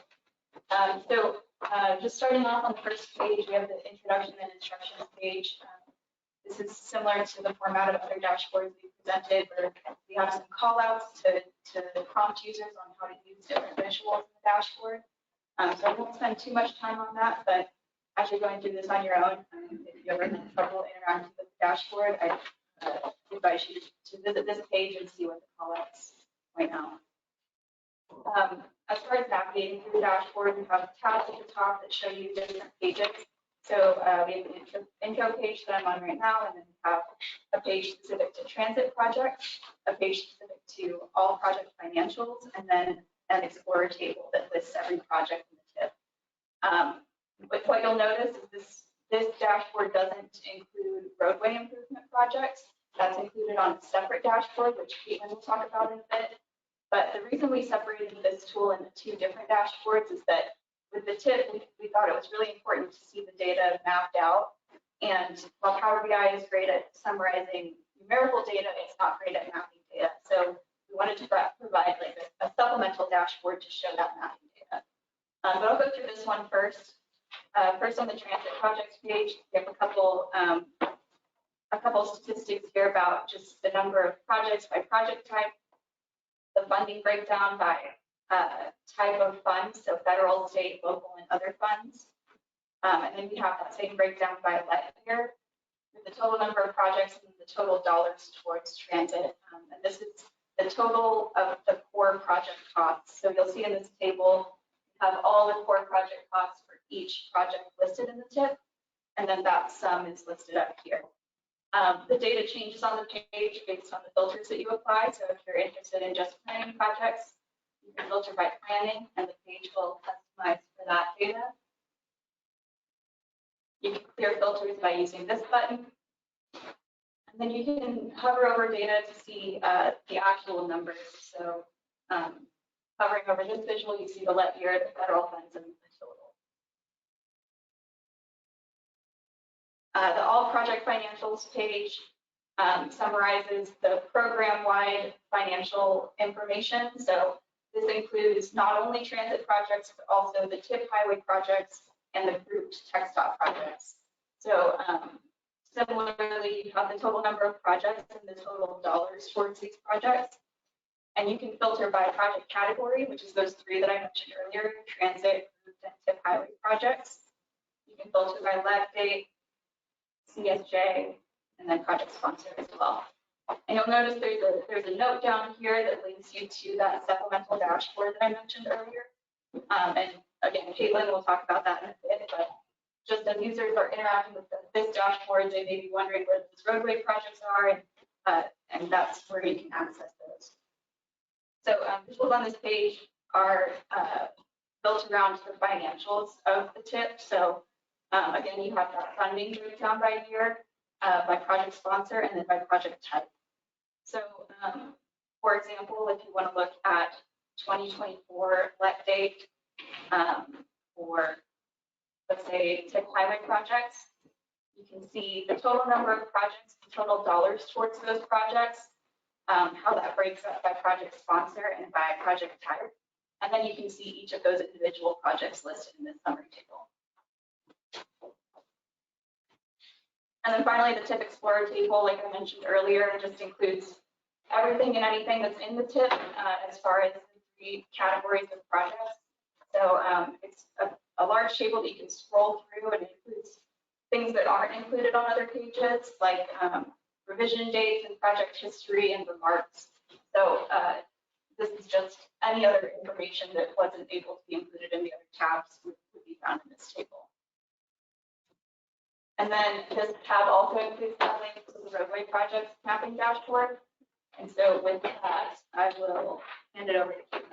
Just starting off on the first page, we have the introduction and instructions page. This is similar to the format of other dashboards we presented, where we have some call outs to prompt users on how to use different visuals in the dashboard. So I won't spend too much time on that, but as you're going through this on your own, if you ever have trouble interacting with the dashboard, I advise you to visit this page and see what the call outs point out. As far as navigating through the dashboard, we have tabs at the top that show you different pages. So we have an intro page that I'm on right now, and then we have a page specific to transit projects, a page specific to all project financials, and then an explorer table that lists every project in the TIP. But what you'll notice is this dashboard doesn't include roadway improvement projects. That's included on a separate dashboard, which Caitlin will talk about in a bit. But the reason we separated this tool into 2 different dashboards is that with the TIP, we thought it was really important to see the data mapped out. And while Power BI is great at summarizing numerical data, it's not great at mapping data. So we wanted to provide like a supplemental dashboard to show that mapping data. But I'll go through this one first. First on the transit projects page, we have a couple statistics here about just the number of projects by project type, the funding breakdown by type of funds, so federal, state, local, and other funds. And then we have that same breakdown by life year, with the total number of projects and the total dollars towards transit. And this is the total of the core project costs. So you'll see in this table, you have all the core project costs for each project listed in the TIP, and then that sum is listed up here. The data changes on the page based on the filters that you apply. So if you're interested in just planning projects, you can filter by planning, and the page will customize for that data. You can clear filters by using this button. And then you can hover over data to see the actual numbers. So hovering over this visual, you see the let year, the federal funds, and the total. The all project financials page summarizes the program-wide financial information. So this includes not only transit projects, but also the TIP highway projects and the grouped TxDOT projects. So similarly, you have the total number of projects and the total dollars towards these projects. And you can filter by project category, which is those three that I mentioned earlier, transit, grouped, and TIP highway projects. You can filter by let date, CSJ, and then project sponsor as well. And you'll notice there's a note down here that links you to that supplemental dashboard that I mentioned earlier. And again, Caitlin will talk about that in a bit, but just as users are interacting with this dashboard, they may be wondering where those roadway projects are, and that's where you can access those. So visuals on this page are built around the financials of the TIP. So again, you have that funding breakdown by year, by project sponsor, and then by project type. So for example, if you want to look at 2024 let date for, let's say, TIP highway projects, you can see the total number of projects, the total dollars towards those projects, how that breaks up by project sponsor and by project type. And then you can see each of those individual projects listed in this summary table. And then finally, the TIP Explorer table, like I mentioned earlier, just includes everything and anything that's in the TIP as far as the three categories of projects. So it's a large table that you can scroll through, and it includes things that aren't included on other pages, like revision dates and project history and remarks. So this is just any other information that wasn't able to be included in the other tabs would be found in this table. And then this tab also includes that link to the roadway projects mapping dashboard. And so with that, I will hand it over to Caitlin.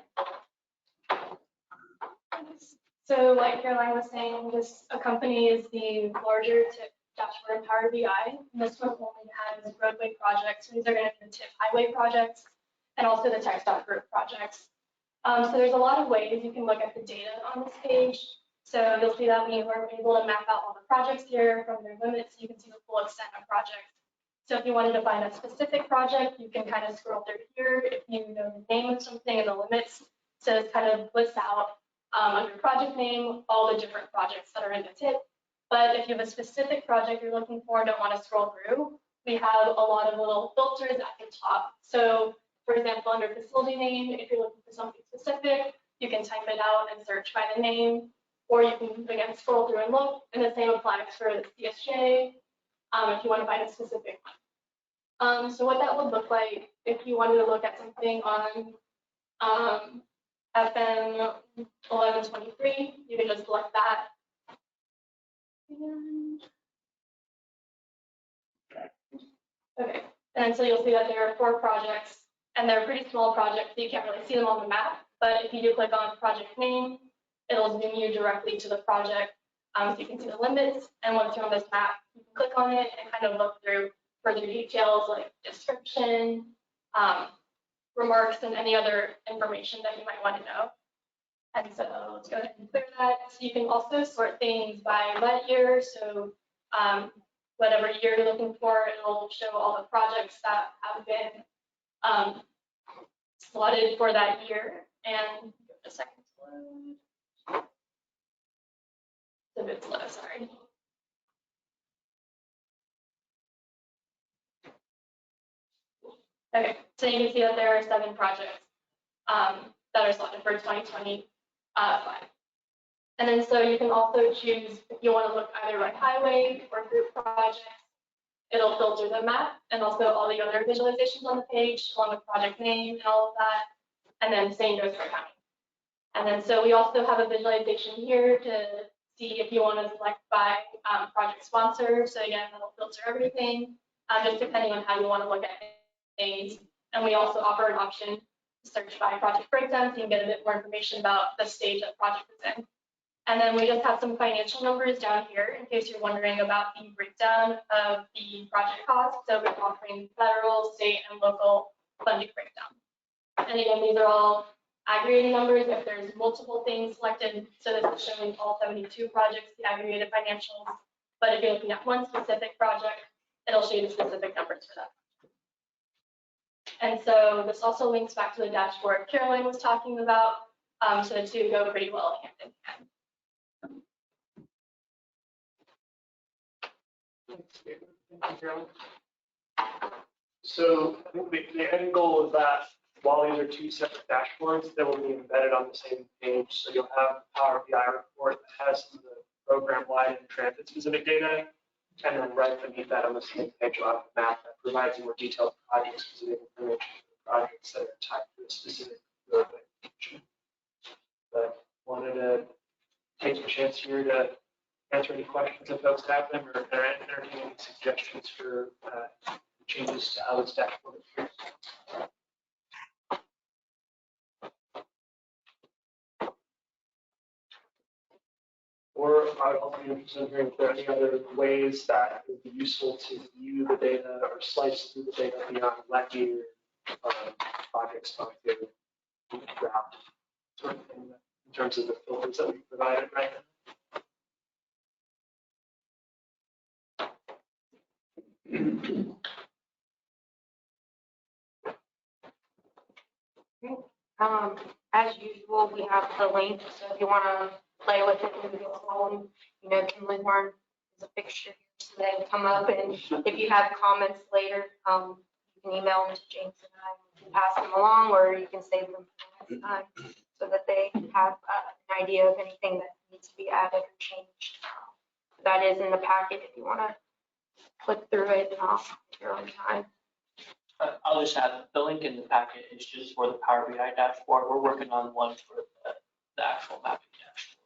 So like Caroline was saying, this accompanies the larger TIP dashboard in Power BI. And this one only has roadway projects. So these are going to be the TIP highway projects and also the TxDOT group projects. So there's a lot of ways you can look at the data on this page. So you'll see that we were able to map out all the projects here from their limits. You can see the full extent of projects. So if you wanted to find a specific project, you can kind of scroll through here. If you know the name of something and the limits, so it kind of lists out under project name all the different projects that are in the TIP. But if you have a specific project you're looking for and don't want to scroll through, we have a lot of little filters at the top. So for example, under facility name, if you're looking for something specific, you can type it out and search by the name, or you can again scroll through and look, and the same applies for the CSJ if you want to find a specific one. So what that would look like if you wanted to look at something on FM 1123, you can just select that. Okay, and so you'll see that there are 4 projects, and they're pretty small projects, so you can't really see them on the map. But if you do click on project name, it'll zoom you directly to the project, so you can see the limits. And once you're on this map, you can click on it and kind of look through further details like description, remarks, and any other information that you might want to know. And so let's go ahead and clear that. So you can also sort things by let year. So whatever year you're looking for, it'll show all the projects that have been slotted for that year. And give it a second to load. It's a bit slow, sorry. Okay, so you can see that there are 7 projects that are selected for 2025. And then so you can also choose if you want to look either by highway or group projects. it'll filter the map and also all the other visualizations on the page, along with project name and all of that. And then same goes for county. And then so we also have a visualization here to see if you want to select by project sponsor. So again, that'll filter everything, just depending on how you want to look at things. And we also offer an option to search by project breakdown, so you can get a bit more information about the stage that project is in. And then we just have some financial numbers down here in case you're wondering about the breakdown of the project cost. So we're offering federal, state, and local funding breakdown. And again, these are all aggregated numbers if there's multiple things selected. So this is showing all 72 projects, the aggregated financials. But if you're looking at one specific project, it'll show you the specific numbers for that. And so this also links back to the dashboard Caroline was talking about. So the two go pretty well hand in hand. Thank you, Carolyn. So I think the end goal is that while these are two separate dashboards, they will be embedded on the same page. So you'll have a Power BI report that has some of the program-wide and transit-specific data. And then right beneath that on the same page, you'll have a map that provides more detailed project-specific information for projects that are tied to a specific roadway feature. But wanted to take a chance here to answer any questions if folks have them, or entertain any suggestions for changes to how this dashboard appears. Or I would also be interested in hearing if there are any other ways that it would be useful to view the data or slice through the data beyond lecky or project sponsored route sort of thing in terms of the filters that we provided right now. As usual, we have the link, so if you want to play with it and get home, Killeen-Temple is a fixture, so they come up, and if you have comments later, you can email them to James and I, can pass them along, or you can save them for next time, so that they have an idea of anything that needs to be added or changed. That is in the packet if you want to click through it at your own time. I'll just add, the link in the packet is just for the Power BI dashboard. We're working on one for the actual mapping dashboard.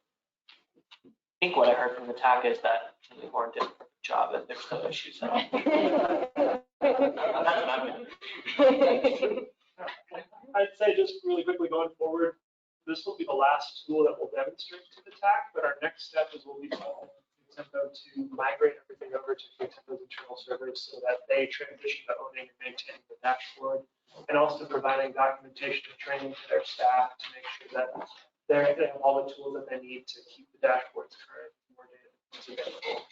I think what I heard from the TAC is that Killeen did a perfect job and there's no issues at all. That's what I meant. I'd say just really quickly going forward, this will be the last tool that we'll demonstrate to the TAC, but our next step is we'll be calling KTMPO to migrate everything over to KTMPO's internal servers so that they transition to owning and maintaining the dashboard, and also providing documentation and training to their staff to make sure that they have all the tools that they need to keep the dashboards current, more data is available.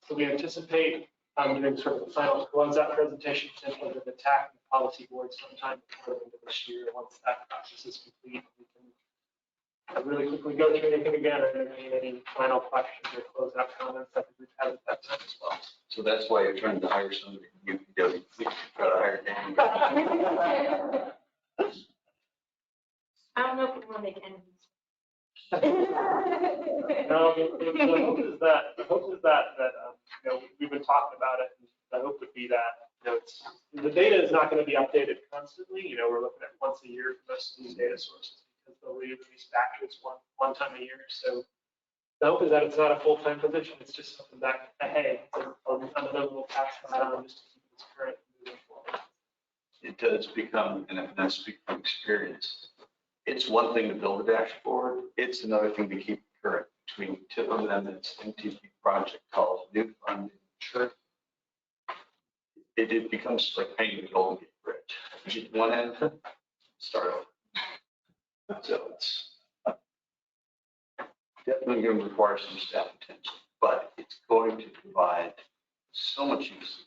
So we anticipate doing sort of the final closeout presentation potentially to the TAC and the policy board sometime before the end of this year. Once that process is complete, we can really quickly go through anything again, or any final questions or closeout comments that we've had at that time as well. So that's why you're trying to hire somebody from UPWP to try to hire Dan. I don't know if we want to make enemies. No, the hope is that we've been talking about it, and the hope would be that the data is not going to be updated constantly. We're looking at once a year for most of these data sources, because they'll release batches one time a year. So the hope is that it's not a full-time position. It's just something that, hey, another little task on just to keep this current moving forward. It does become, and I speak from experience, it's one thing to build a dashboard. It's another thing to keep it current. Between tip of them and its MTP project calls, new funding, sure. It becomes like painting the Golden Gate Bridge. You get one end, start over. So it's definitely going to require some staff attention, but it's going to provide so much use.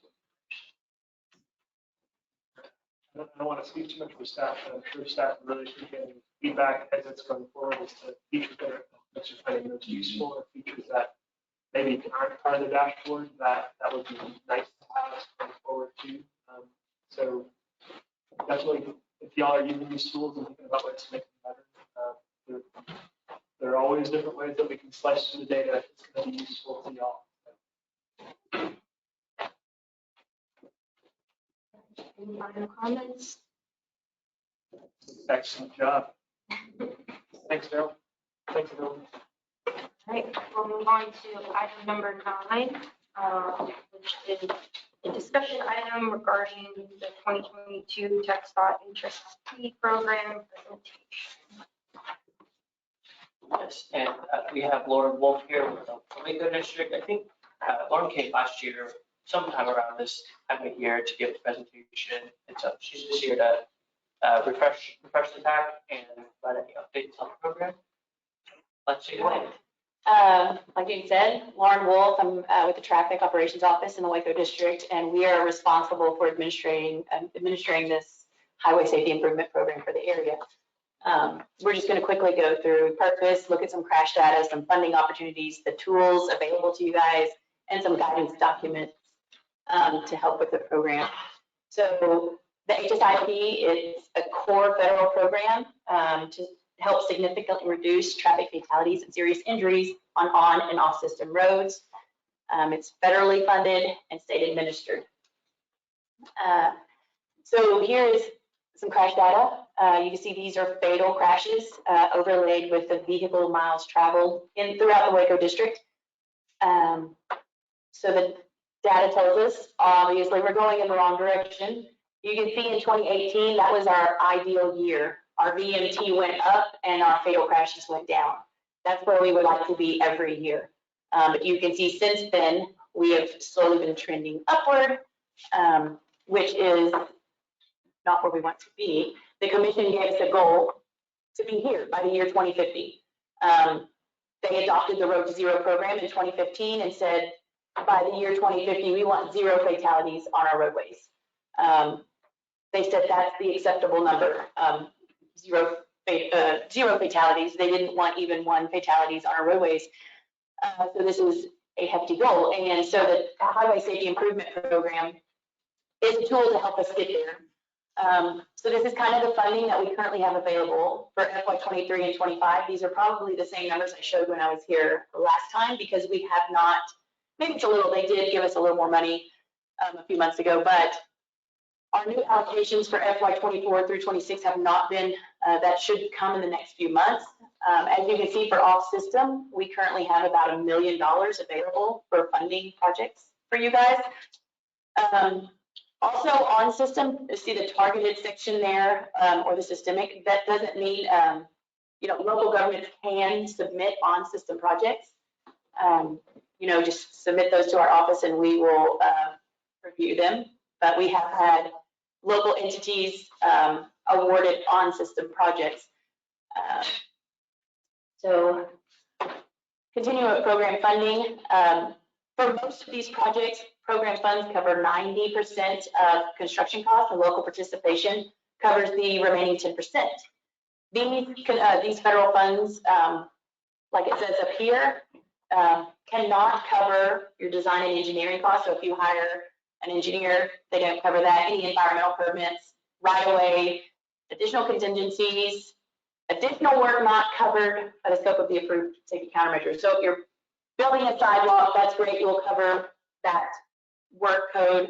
I don't want to speak too much for staff, but I'm sure staff really appreciate feedback as it's going forward as to features that you're finding most useful, or features that maybe aren't part of the dashboard that would be nice to have us going forward too. So definitely, if y'all are using these tools and thinking about ways to make them better, there are always different ways that we can slice through the data. It's going to be useful to y'all. Any final comments? Excellent job. Thanks, Daryl. Thanks, Bill. All right, we'll move on to item number 9, which is a discussion item regarding the 2022 TxDOT interest fee program presentation. Yes, and we have Lauren Wolf here with the Waco District. I think Lauren came last year, sometime around this time of year, to give a presentation. And so she's just here to refresh the pack and provide any updates on the program. Let's take it away. Like you said, Lauren Wolf, I'm with the Traffic Operations Office in the Waco District, and we are responsible for administering this highway safety improvement program for the area. We're just going to quickly go through purpose, look at some crash data, some funding opportunities, the tools available to you guys, and some guidance documents to help with the program. So the HSIP is a core federal program to help significantly reduce traffic fatalities and serious injuries on and off system roads. It's federally funded and state administered. So here's some crash data. You can see these are fatal crashes overlaid with the vehicle miles traveled throughout the Waco District. So the data tells us, obviously, we're going in the wrong direction. You can see in 2018, that was our ideal year. Our VMT went up and our fatal crashes went down. That's where we would like to be every year. But you can see since then, we have slowly been trending upward, which is not where we want to be. The commission gave us a goal to be here by the year 2050. They adopted the Road to Zero program in 2015 and said, by the year 2050, we want 0 fatalities on our roadways. They said that's the acceptable number, 0 fatalities. They didn't want even 1 fatalities on our roadways. So this is a hefty goal. And so the Highway Safety Improvement Program is a tool to help us get there. So this is kind of the funding that we currently have available for FY23 and 25. These are probably the same numbers I showed when I was here last time, because we have not, maybe it's a little, they did give us a little more money a few months ago, but our new allocations for FY24 through 26 have not been, that should come in the next few months. As you can see, for off system, we currently have about $1 million available for funding projects for you guys. Also on system, you see the targeted section there, or the systemic. That doesn't mean, local governments can submit on system projects. Just submit those to our office and we will review them. But we have had local entities awarded on system projects. So continuing with program funding. For most of these projects, program funds cover 90% of construction costs, and local participation covers the remaining 10%. These federal funds, like it says up here, cannot cover your design and engineering costs. So if you hire an engineer, they don't cover that. Any environmental permits, right-of-way, additional contingencies, additional work not covered by the scope of the approved safety countermeasures. So if you're building a sidewalk, that's great, you'll cover that work code.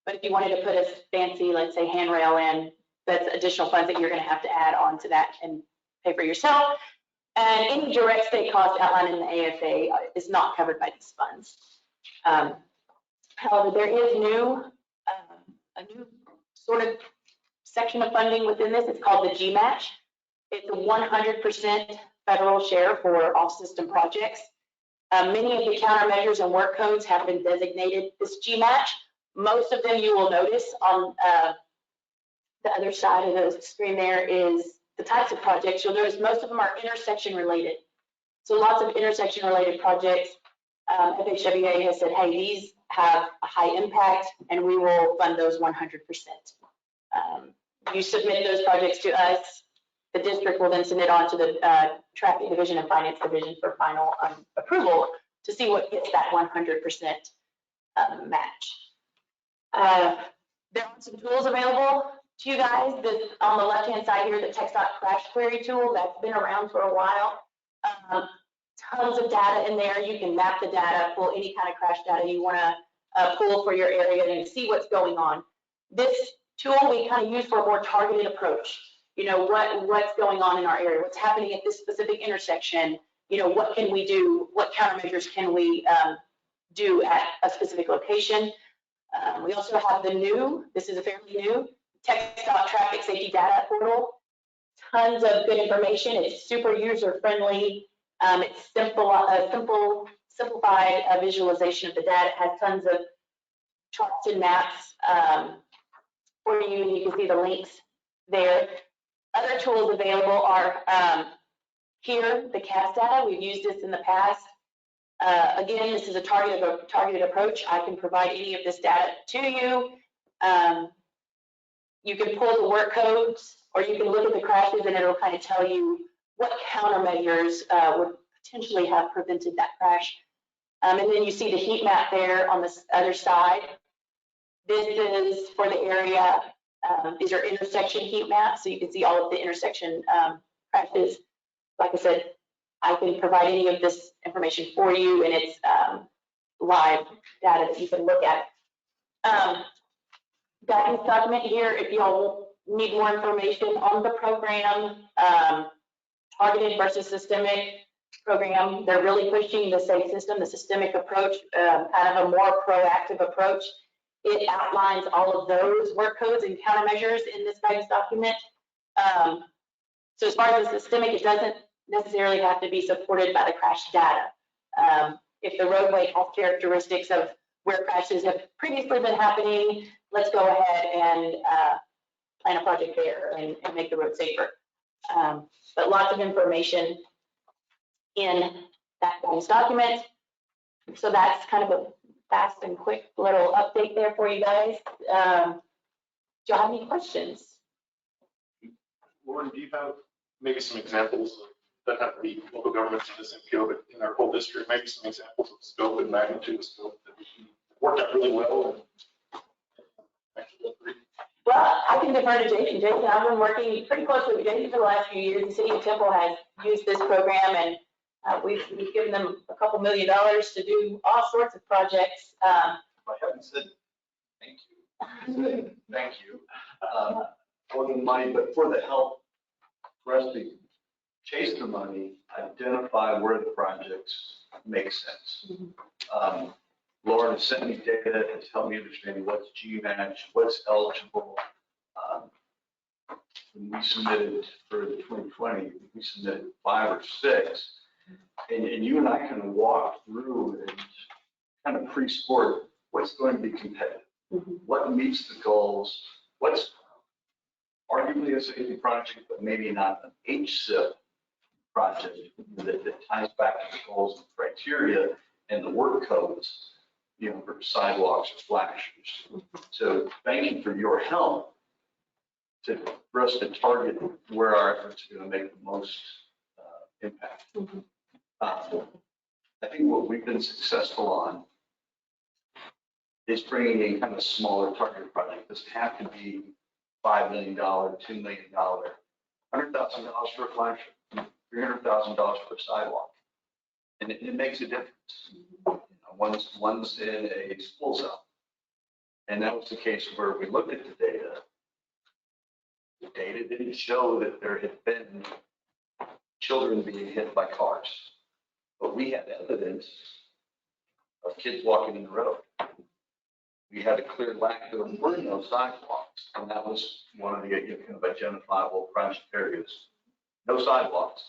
But if you wanted to put a fancy, let's say, handrail in, that's additional funds that you're going to have to add on to that and pay for yourself. And any direct state cost outlined in the AFA is not covered by these funds. However, there is a new sort of section of funding within this. It's called the G-Match. It's a 100% federal share for off-system projects. Many of the countermeasures and work codes have been designated this G-Match. Most of them you will notice on the other side of the screen there is the types of projects. You'll notice most of them are intersection related. So lots of intersection related projects. FHWA has said, hey, these have a high impact and we will fund those 100%. You submit those projects to us. The district will then send it on to the Traffic Division and Finance Division for final approval to see what gets that 100% match. There are some tools available to you guys. On the left-hand side here, the TxDOT Crash Query tool, that's been around for a while. Tons of data in there. You can map the data, pull any kind of crash data you want to pull for your area and see what's going on. This tool we kind of use for a more targeted approach. You know, what's going on in our area, what's happening at this specific intersection, you know, what can we do, what countermeasures can we do at a specific location. We also have this is a fairly new, TxDOT traffic safety data portal. Tons of good information. It's super user friendly. It's simplified visualization of the data. It has tons of charts and maps for you, and you can see the links there. Other tools available are here, the CAS data. We've used this in the past. Again, this is a targeted approach. I can provide any of this data to you. You can pull the work codes, or you can look at the crashes, and it'll kind of tell you what countermeasures would potentially have prevented that crash. And then you see the heat map there on the other side. This is for the area. These are intersection heat maps, so you can see all of the intersection crashes. Like I said, I can provide any of this information for you, and it's live data that you can look at. Guidance document here, if y'all need more information on the program, targeted versus systemic program, they're really pushing the safe system, the systemic approach, kind of a more proactive approach. It outlines all of those work codes and countermeasures in this guidance document. So as far as the systemic, it doesn't necessarily have to be supported by the crash data. If the roadway has characteristics of where crashes have previously been happening, let's go ahead and plan a project there and make the road safer. But lots of information in that guidance document. So that's kind of a fast and quick little update there for you guys. Do you have any questions? Lauren, do you have maybe some examples that have to be local governments in this MPO, but in our whole district, maybe some examples of scope and magnitude of scope that worked out really well? Well, I can defer to Jason. Jason, I've been working pretty closely with Jason for the last few years. The city of Temple has used this program, and we've given them a couple $1 million to do all sorts of projects. I haven't said thank you. Thank you. For the money, but for the help, for us to chase the money, identify where the projects make sense. Lauren has sent me data, has helped me understand what's GMAT, what's eligible. When we submitted for the 2020, we submitted 5 or 6, and you and I kind of walked through and kind of pre-scored what's going to be competitive, what meets the goals, what's arguably a safety project, but maybe not an HSIP project that ties back to the goals and criteria and the work codes, you know, for sidewalks or flashers. So thank you for your help for us to target where our efforts are going to make the most impact. I think what we've been successful on is bringing in kind of smaller target project. It doesn't have to be $5 million, $2 million, $100,000 for a flasher, $300,000 for a sidewalk. And it makes a difference. One's in a school zone. And that was the case where we looked at the data. The data didn't show that there had been children being hit by cars. But we had evidence of kids walking in the road. We had a clear lack of no sidewalks. And that was one of the kind of identifiable project areas. No sidewalks.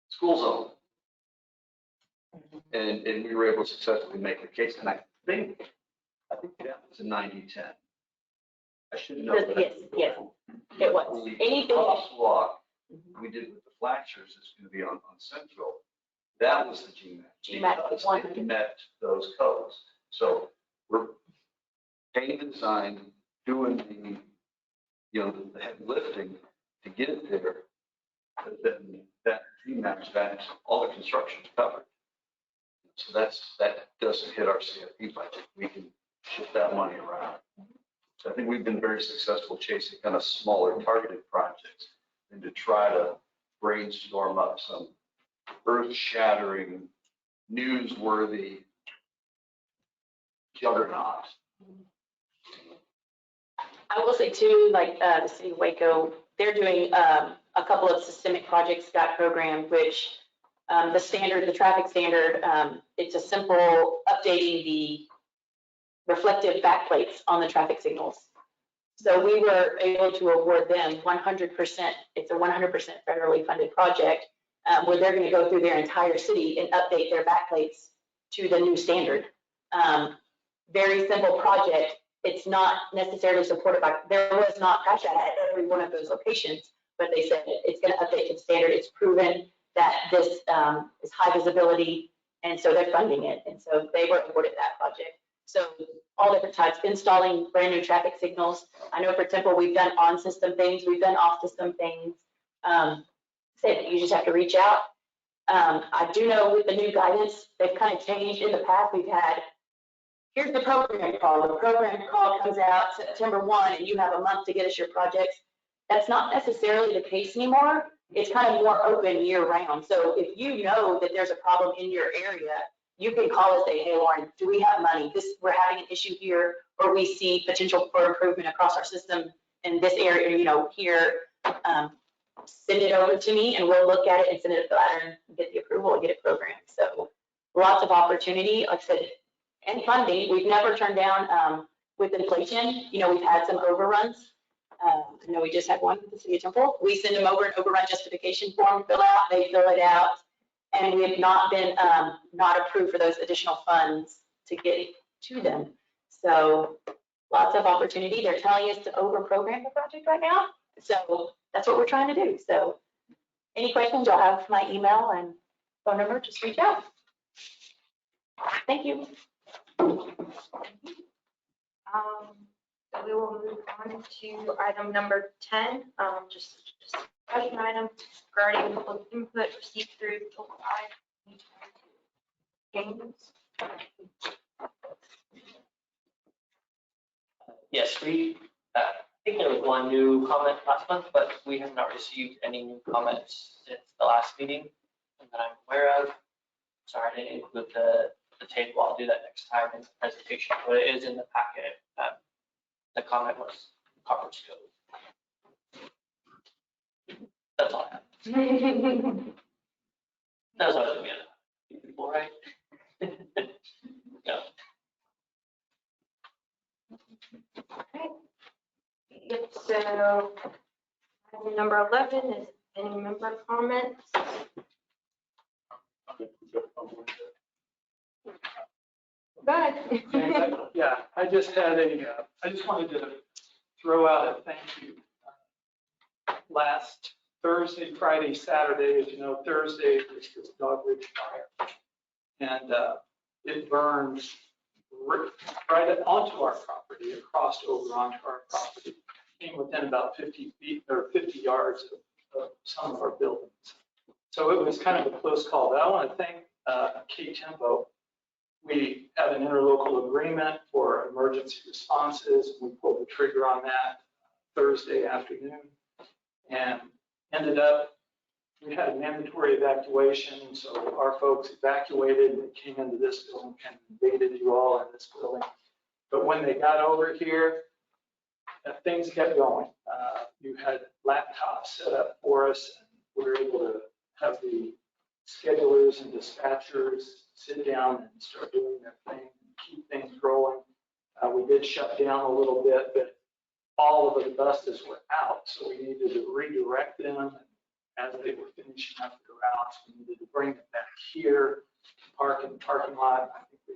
School zone. And we were able to successfully make the case. And I think that was a 90-10. I should know that. Yes, it was. The Anything. crosswalk we did with the flashers is going to be on Central. That was the GMAT. Because it met those codes. So we're paying the design, doing the heavy lifting to get it there. But then that GMAT, that all the construction is covered. So that doesn't hit our CFP budget. We can shift that money around. So I think we've been very successful chasing kind of smaller targeted projects and to try to brainstorm up some earth-shattering, newsworthy juggernaut. I will say too, like, the city of Waco, they're doing, a couple of systemic projects, SCOT program, which, the traffic standard, it's a simple updating the reflective backplates on the traffic signals. So we were able to award them 100%, it's a 100% federally funded project, where they're gonna go through their entire city and update their backplates to the new standard. Very simple project. It's not necessarily supported by, there was not crash data at every one of those locations, but they said it's gonna update to the standard. It's proven that this is high visibility, and so they're funding it. And so they were awarded that project. So all different types, installing brand new traffic signals. I know for Temple, we've done on-system things, we've done off-system things. Say that you just have to reach out. I do know with the new guidance, they've kind of changed. In the past, we've had, here's the program call. The program call comes out September 1, and you have a month to get us your projects. That's not necessarily the case anymore. It's kind of more open year round. So if you know that there's a problem in your area, you can call us, say, hey, Lauren, do we have money? We're having an issue here, or we see potential for improvement across our system in this area, here. Send it over to me and we'll look at it and send it to Ladder and get the approval and get it programmed. So lots of opportunity, like I said, and funding. We've never turned down with inflation. We've had some overruns. I know we just had one with the city of Temple. We send them over an overrun justification form, fill out, they fill it out. And we have not been not approved for those additional funds to get to them. So lots of opportunity. They're telling us to over-program the project right now. So that's what we're trying to do. So any questions, you'll have my email and phone number, just reach out. Thank you. So we will move on to item number 10, just discussion item regarding public input received through Total 5. James? Yes, I think there was one new comment last month, but we have not received any new comments since the last meeting that I'm aware of. Sorry, I didn't include the table. I'll do that next time in the presentation, but it is in the packet. The comment was copper scope. That's all I have. That's what I was going to get. People, right? Yeah. Okay. Yep, so item number 11 is any member comments? Go ahead. Yeah, I just wanted to throw out a thank you. Last Thursday, Friday, Saturday, as you know, Thursday was this Dog Ridge fire. And it burned right onto our property. It crossed over onto our property. Came within about 50 feet or 50 yards of some of our buildings. So it was kind of a close call. But I want to thank KTMPO. We had an interlocal agreement for emergency responses. We pulled the trigger on that Thursday afternoon and ended up, we had a mandatory evacuation. So our folks evacuated and came into this building and invaded you all in this building. But when they got over here, things kept going. You had laptops set up for us, and we were able to have the schedulers and dispatchers sit down and start doing their thing, and keep things rolling. We did shut down a little bit, but all of the buses were out, so we needed to redirect them. As they were finishing up their routes, we needed to bring them back here, park in the parking lot. I think we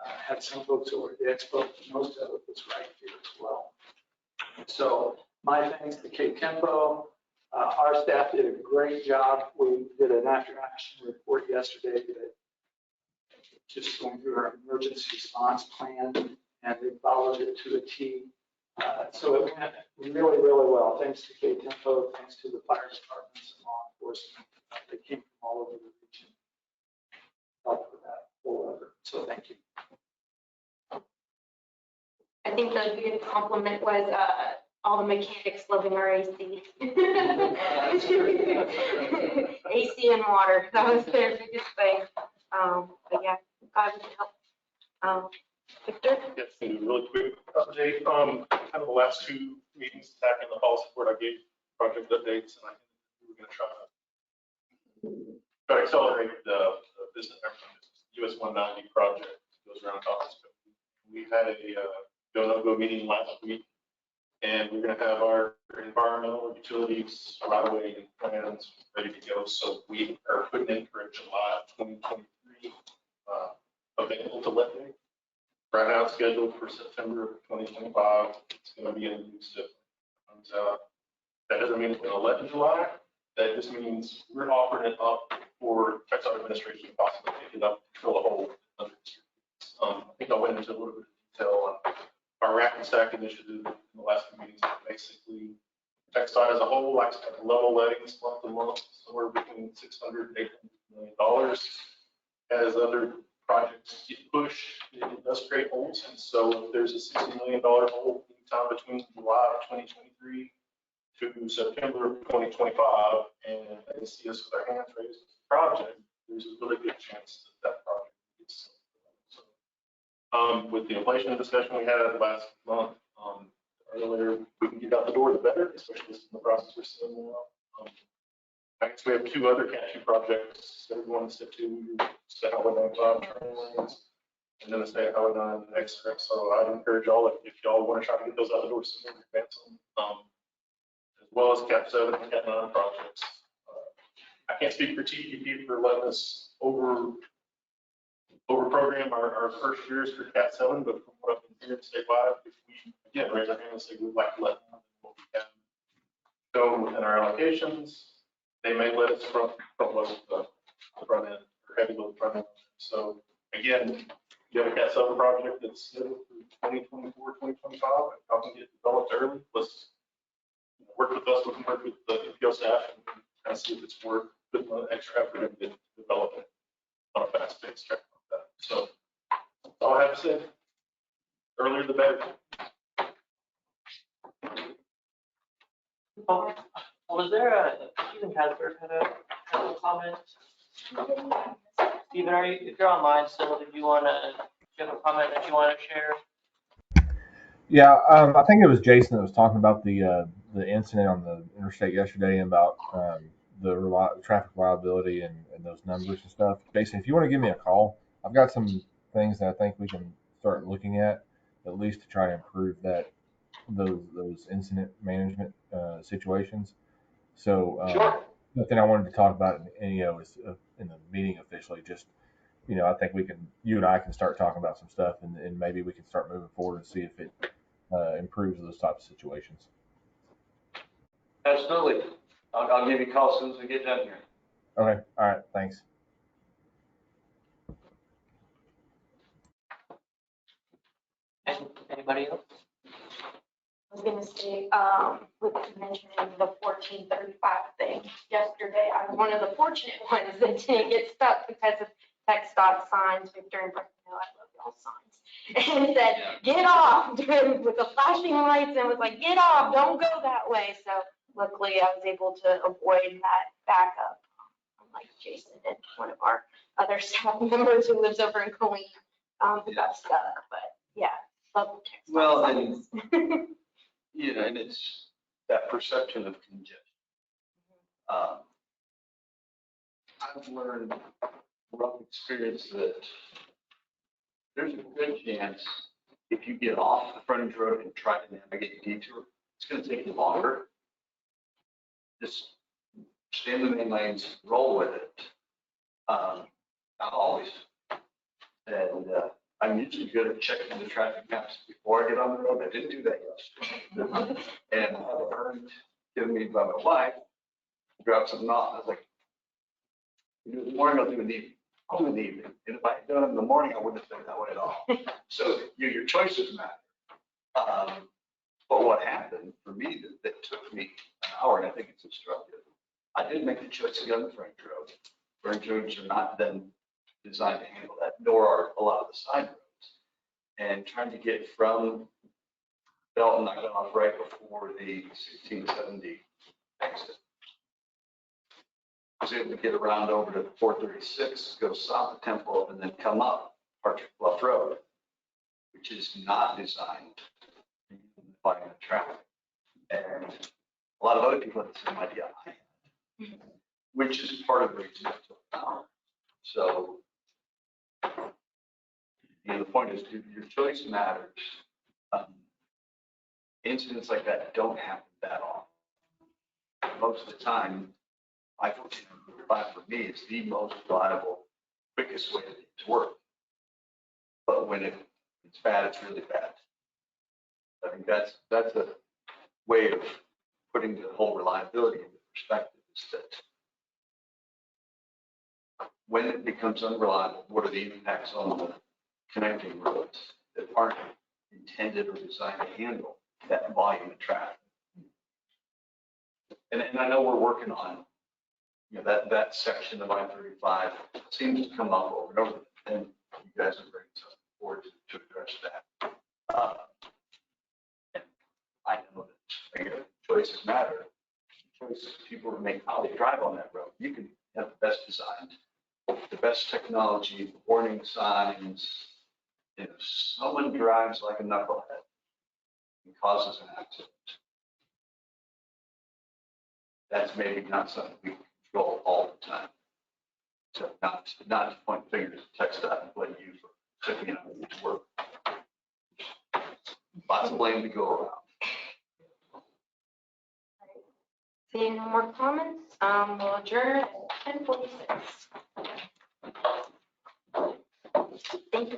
had some folks over at the expo, but most of it was right here as well. So my thanks to KTMPO. Our staff did a great job. We did an after-action report yesterday that just going through our emergency response plan, and they followed it to a T. So it went really, really well. Thanks to KTMPO, thanks to the fire departments and law enforcement. They came from all over the region. Helped with that whole effort. So thank you. I think the biggest compliment was all the mechanics loving our AC. AC and water, that was their biggest thing. But yeah, glad we could help. Victor? Yes, a really quick update. Kind of the last two meetings, attacking the policy board, I gave project updates, and I think we were going to try to accelerate the business, US 190 project goes around Thomas. We had a go-no-go meeting last week, and we're going to have our environmental utilities right away plans ready to go. So we are putting in for July 2023 available to let me. Right now it's scheduled for September of 2025. It's going to be in the news. That doesn't mean it's going to let in July. That just means we're offering it up for TxDOT administration to possibly pick it up, fill a hole. I think I went into a little bit of detail on our rack and stack initiative in the last few meetings. Basically, TxDOT as a whole likes to have level lettings month to month, somewhere between $600 and $800 million. As other projects get pushed, it does create holes. And so there's a $60 million hole time between July of 2023 to September of 2025. And they see us with our hands raised with the project, there's a really good chance that that project gets sold. With the inflation discussion we had last month, the earlier we can get out the door, the better, especially in the process we're seeing now. I guess we have two other Cat 2 projects that we want to step to, State Highway 95 turning lanes, and then the State Highway 9 express. So I'd encourage y'all, if y'all want to try to get those out the door sooner, advance them, as well as Cat 7 and Cat 9 projects. I can't speak for TPP for letting us over program our first years for Cat 7, but from what I've been hearing statewide, if we again raise our hand and say we'd like to let them what we can go within our allocations, they may let us front load the front end or heavy load front end. So again, you have a Cat 7 project that's scheduled for 2024, 2025. If y'all can get developed early, let's work with us. We can work with the MPO staff and kind of see if it's worth putting an extra effort into developing on a fast pace track like that. So that's all I have to say. Earlier the better. Was there Stephen Casper had a comment? Stephen, if you're online still, do you have a comment that you want to share? Yeah, I think it was Jason that was talking about the incident on the interstate yesterday about the traffic reliability and those numbers and stuff. Jason, if you want to give me a call, I've got some things that I think we can start looking at least to try to improve those incident management situations. So Sure. nothing I wanted to talk about in the meeting officially. Just I think you and I can start talking about some stuff, and maybe we can start moving forward and see if it improves those types of situations. Absolutely. I'll give you a call as soon as we get done here. Okay. All right. Thanks. Anybody else? I was gonna say, with mentioning the 1435 thing yesterday, I was one of the fortunate ones that didn't get stuck because of TxDOT signs, Victor and Brett, I love y'all signs. And it said, get off, with the flashing lights, and was like, get off, don't go that way. So luckily I was able to avoid that backup, unlike Jason and one of our other staff members who lives over in Killeen, who got stuck, but yeah, love the TxDOT Well, signs. and it's that perception of congestion. I've learned from experience that there's a good chance if you get off the frontage road and try to navigate the detour, it's going to take you longer. Just stay in the main lanes, roll with it. Not always. And I'm usually good at checking the traffic maps before I get on the road. I didn't do that yesterday. And I learned, given me by my wife, grab something off. I was like, in the morning, I'll do an evening. I'll do an evening. And if I had done it in the morning, I wouldn't have done it that way at all. So your choices matter. But what happened for me that took me an hour, and I think it's instructive, I did make the choice to go on the frontage road. Frontage roads are not then designed to handle that, nor are a lot of the side roads. And trying to get from Belton, I got off right before the 1670 exit. I was able to get around over to 436, go south of Temple, and then come up Partridge Bluff Road. which is not designed to unify the traffic. And a lot of other people have the same idea I had, which is part of the reason I took it out. So, the point is, your choice matters. Incidents like that don't happen that often. Most of the time, I-14 for me is the most reliable, quickest way to get to work. But when it's bad, it's really bad. I think that's a way of putting the whole reliability into perspective, is that when it becomes unreliable, what are the impacts on the connecting roads that aren't intended or designed to handle that volume of traffic? And I know we're working on, that section of I-35 seems to come up over and over, and you guys are bringing something forward to address that. And I know that, again, choices matter. Choices people make how they drive on that road. You can have the best design, the best technology, warning signs. If someone drives like a knucklehead and causes an accident, that's maybe not something we control all the time. So not to point fingers at TxDOT and blame you for taking it to work. Lots of blame to go around. Seeing no more comments, we'll adjourn at 10:46. Thank you.